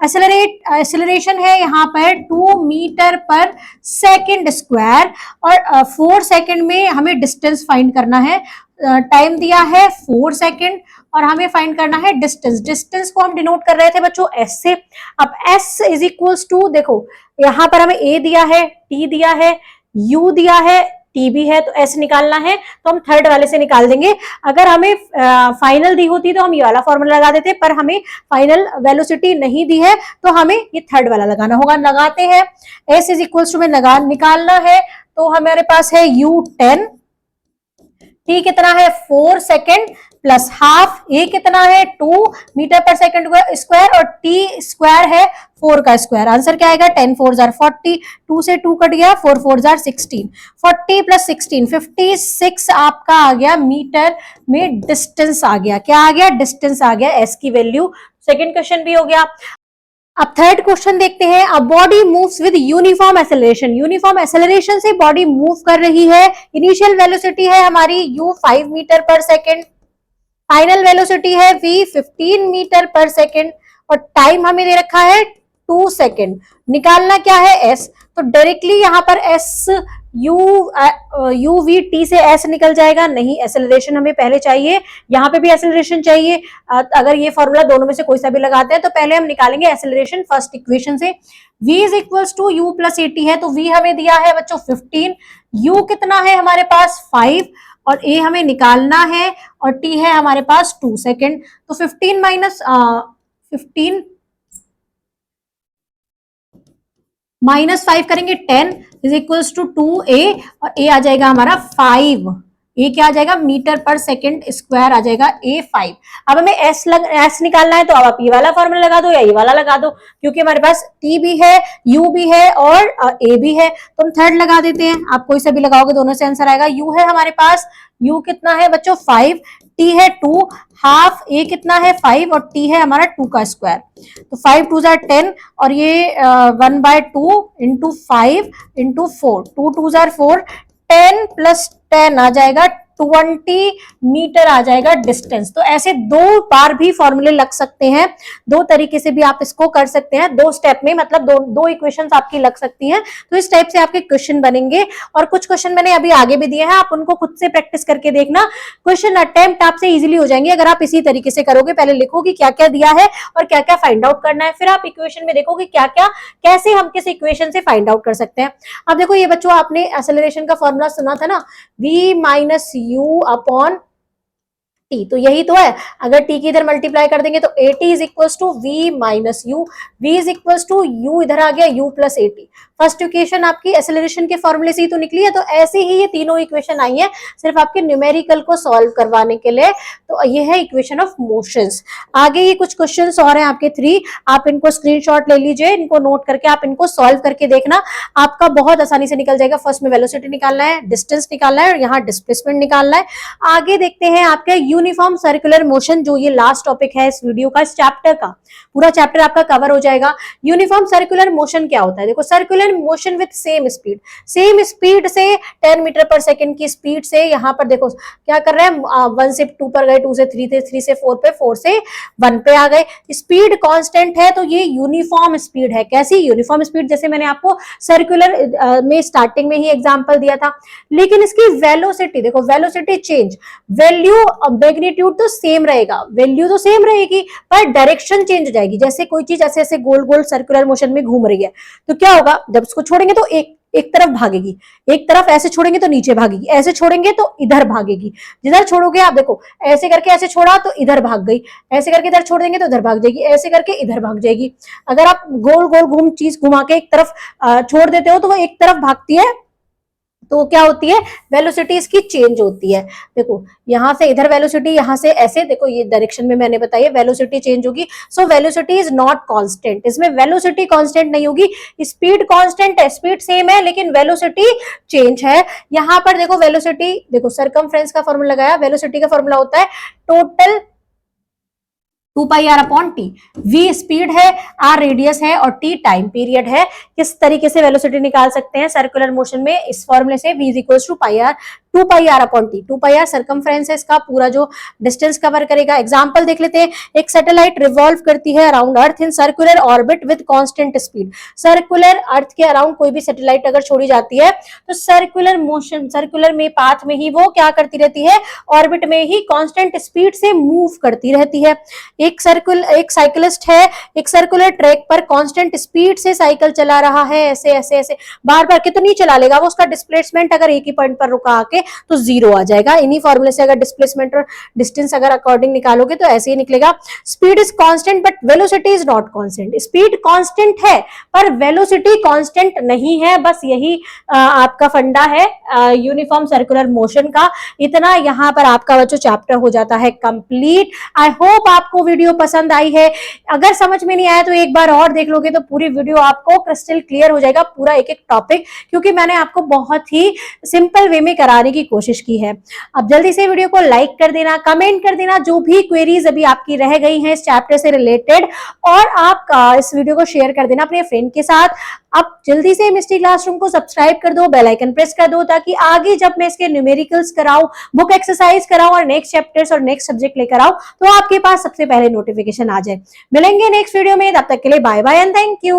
एक्सेलरेशन है यहाँ पर 2 मीटर पर सेकेंड स्क्वायर, और 4 सेकेंड में हमें डिस्टेंस फाइंड करना है। टाइम दिया है 4 सेकेंड, और हमें फाइंड करना है डिस्टेंस। डिस्टेंस को हम डिनोट कर रहे थे बच्चों s से। अब s इज इक्वल्स टू, देखो यहाँ पर हमें a दिया है, t दिया है, u दिया है, t टी भी है, तो एस निकालना है तो हम थर्ड वाले से निकाल देंगे। अगर हमें फाइनल दी होती तो हम ये वाला फॉर्मूला लगा देते, पर हमें फाइनल वेलोसिटी नहीं दी है तो हमें ये थर्ड वाला लगाना होगा। लगाते हैं, एस इज इक्वल्स टू में निकालना है तो हमारे पास है u10, टी कितना है 4 सेकेंड प्लस हाफ, ए कितना है 2 मीटर पर सेकेंड स्क्वायर और टी स्क्वायर है 4 का स्क्वायर। आंसर क्या आएगा 10 4 जार 40, 2 से 2 कट गया, 4 4 जार 16, 40 प्लस 16 56 आपका आ गया मीटर में डिस्टेंस आ गया। क्या आ गया? डिस्टेंस आ गया, एस की वैल्यू। सेकेंड क्वेश्चन भी हो गया। अब थर्ड क्वेश्चन देखते हैं। A body moves with uniform acceleration, uniform acceleration से बॉडी मूव कर रही है। इनिशियल वेलोसिटी है हमारी u 5 मीटर पर सेकेंड, फाइनल वेलोसिटी है v 15 मीटर पर सेकेंड और टाइम हमें दे रखा है 2 सेकेंड। निकालना क्या है s, तो डायरेक्टली यहां पर s u v t से s निकल जाएगा, नहीं एक्सेलरेशन हमें पहले चाहिए, यहाँ पे भी एक्सेलरेशन चाहिए। अगर ये फॉर्मूला दोनों में से कोई सा भी लगाते हैं तो पहले हम निकालेंगे एक्सेलरेशन फर्स्ट इक्वेशन से। v is equals to u plus 80 है, तो v हमें दिया है बच्चों 15, u कितना है हमारे पास 5 और a हमें निकालना है और t है हमारे पास 2 सेकेंड। तो 15 माइनस 5 करेंगे 10 इज इक्वल्स टू 2a और a आ जाएगा हमारा 5। ये क्या आ जाएगा? मीटर पर सेकेंड स्क्वायर आ जाएगा a 5। अब हमें s निकालना है तो अब आप ये वाला फॉर्मूला लगा दो या ये वाला लगा दो, क्योंकि हमारे पास t भी है u भी है और a भी है, तो हम थर्ड लगा देते हैं। आप कोई सा भी लगाओगे दोनों से आंसर आएगा। u है हमारे पास, u कितना है बच्चों 5, t है 2, हाफ a कितना है 5 और t है हमारा 2 का स्क्वायर, तो 5 2 जार 10 और ये 1/2 इंटू 5 इंटू 4, 2 2 जार 4, 10 प्लस 10 आ जाएगा 20 मीटर आ जाएगा डिस्टेंस। तो ऐसे दो बार भी फॉर्मूले लग सकते हैं, दो तरीके से भी आप इसको कर सकते हैं, दो स्टेप में, मतलब दो इक्वेशंस आपकी लग सकती हैं। तो इस टाइप से आपके क्वेश्चन बनेंगे और कुछ क्वेश्चन मैंने अभी आगे भी दिए हैं, आप उनको खुद से प्रैक्टिस करके देखना। क्वेश्चन अटेम्प्ट आपसे इजीली हो जाएंगे अगर आप इसी तरीके से करोगे। पहले लिखो कि क्या क्या दिया है और क्या क्या फाइंड आउट करना है, फिर आप इक्वेशन में देखो कि क्या क्या कैसे हम किस इक्वेशन से फाइंड आउट कर सकते हैं। अब देखो ये बच्चों आपने एक्सेलरेशन का फॉर्मूला सुना था ना, v minus u upon t, तो यही तो है। अगर t की इधर मल्टीप्लाई कर देंगे तो at is equals to v minus u, v is equals to u इधर आ गया u plus at। First equation आपकी एक्सेलरेशन के फॉर्मूले से ही तो निकली है, तो ऐसे ही ये तीनों इक्वेशन आई है सिर्फ आपके न्यूमेरिकल को सॉल्व करवाने के लिए। तो ये है इक्वेशन ऑफ मोशंस। आगे ये कुछ क्वेश्चंस और हैं आपके 3, आप इनको स्क्रीनशॉट ले लीजिए, इनको नोट करके आप इनको सॉल्व करके देखना, आपका बहुत आसानी से निकल जाएगा। फर्स्ट में वेलोसिटी निकालना है, डिस्टेंस निकालना है और यहाँ डिस्प्लेसमेंट निकालना है। आगे देखते हैं आपके यूनिफॉर्म सर्कुलर मोशन, जो ये लास्ट टॉपिक है इस वीडियो का, इस चैप्टर का पूरा चैप्टर आपका कवर हो जाएगा। यूनिफॉर्म सर्कुलर मोशन क्या होता है? देखो, circular motion with same speed से 10 मीटर पर सेकेंड की स्पीड से यहाँ पर देखो क्या कर रहे हैं, 1 से 2 पर गए, 2 से 3 थे, 3 से 4 पे, 4 से 1 पे आ गए। स्पीड कांस्टेंट है तो ये यूनिफॉर्म स्पीड है। कैसी यूनिफॉर्म स्पीड? जैसे मैंने आपको सर्कुलर में स्टार्टिंग में ही एग्जांपल दिया था। लेकिन इसकी वेलोसिटी देखो, वेलोसिटी चेंज, वैल्यू मैग्नीट्यूड तो सेम रहेगा, वैल्यू तो सेम रहेगी पर डायरेक्शन चेंज हो जाएगी। जैसे कोई चीज ऐसे ऐसे गोल गोल सर्कुलर मोशन में घूम रही है तो क्या होगा, जब उसको छोड़ेंगे तो एक तरफ भागेगी, एक तरफ ऐसे छोड़ेंगे तो नीचे भागेगी, ऐसे छोड़ेंगे तो इधर भागेगी। जिधर छोड़ोगे आप देखो, ऐसे करके ऐसे छोड़ा तो इधर भाग गई, ऐसे करके इधर छोड़ देंगे तो इधर भाग जाएगी, ऐसे करके इधर भाग जाएगी। अगर आप गोल गोल चीज घुमा के एक तरफ छोड़ देते हो तो वो एक तरफ भागती है, तो क्या होती है, वेलोसिटी इसकी चेंज होती है। देखो यहां से इधर वेलोसिटी, यहां से ऐसे, देखो ये डायरेक्शन में मैंने बताई है, वेलोसिटी चेंज होगी। So velocity is not constant, इसमें वेलोसिटी कांस्टेंट नहीं होगी। स्पीड कांस्टेंट है, स्पीड सेम है लेकिन वेलोसिटी चेंज है। यहां पर देखो वेलोसिटी, देखो सरकमफ्रेंस का फॉर्मूला लगाया, वेलोसिटी का फॉर्मूला होता है total 2 pi r upon t. v speed है, r रेडियस है और t टाइम पीरियड है। किस तरीके से वेलोसिटी निकाल सकते हैं सर्कुलर मोशन में? इस फॉर्मूले से, v is equals to pi r, 2 pi r upon t. 2 pi r circumference है, इसका पूरा जो डिस्टेंस कवर करेगा। एग्जांपल देख लेते हैं। एक सैटेलाइट रिवॉल्व करती है around earth in circular orbit with constant speed. Circular earth के अराउंड कोई भी सैटेलाइट अगर छोड़ी जाती है तो सर्कुलर मोशन, सर्कुलर में पाथ में ही वो क्या करती रहती है, ऑर्बिट में ही कांस्टेंट स्पीड से मूव करती रहती है। एक साइकिलिस्ट है, एक सर्कुलर ट्रैक पर कांस्टेंट स्पीड से साइकिल चला रहा है, ऐसे ऐसे ऐसे बार बार कितनी चला लेगा वो, उसका डिस्प्लेसमेंट अगर एक ही पॉइंट पर रुका आके तो जीरो आ जाएगा। इन्हीं फॉर्मूले से अगर डिस्प्लेसमेंट और डिस्टेंस अगर अकॉर्डिंग निकालोगे तो ऐसे ही निकलेगा। Speed is constant but velocity is not constant. Speed constant है पर वेलोसिटी कांस्टेंट नहीं है। बस यही आपका फंडा है यूनिफॉर्म सर्कुलर मोशन का। इतना यहाँ पर आपका बच्चों चैप्टर हो जाता है कंप्लीट। आई होप आपको वीडियो पसंद आई है। अगर समझ में नहीं आया तो एक बार और देख लोगे तो पूरी वीडियो आपको क्रिस्टल क्लियर हो जाएगा, पूरा एक एक टॉपिक, क्योंकि मैंने आपको बहुत ही सिंपल वे में कराने की कोशिश की है। अब जल्दी से वीडियो को लाइक कर देना, कमेंट कर देना जो भी क्वेरीज अभी आपकी रह गई हैं इस चैप्टर से रिलेटेड, और आप इस वीडियो को शेयर कर देना अपने फ्रेंड के साथ। अब जल्दी से मिस्टी क्लासरूम को सब्सक्राइब कर दो, बेल आइकन प्रेस कर दो, ताकि आगे जब मैं इसके न्यूमेरिकल्स कराऊं, बुक एक्सरसाइज कराऊं और नेक्स्ट चैप्टर्स और नेक्स्ट सब्जेक्ट लेकर आऊं तो आपके पास सबसे पहले नोटिफिकेशन आ जाए। मिलेंगे नेक्स्ट वीडियो में, तब तक के लिए bye bye and thank you.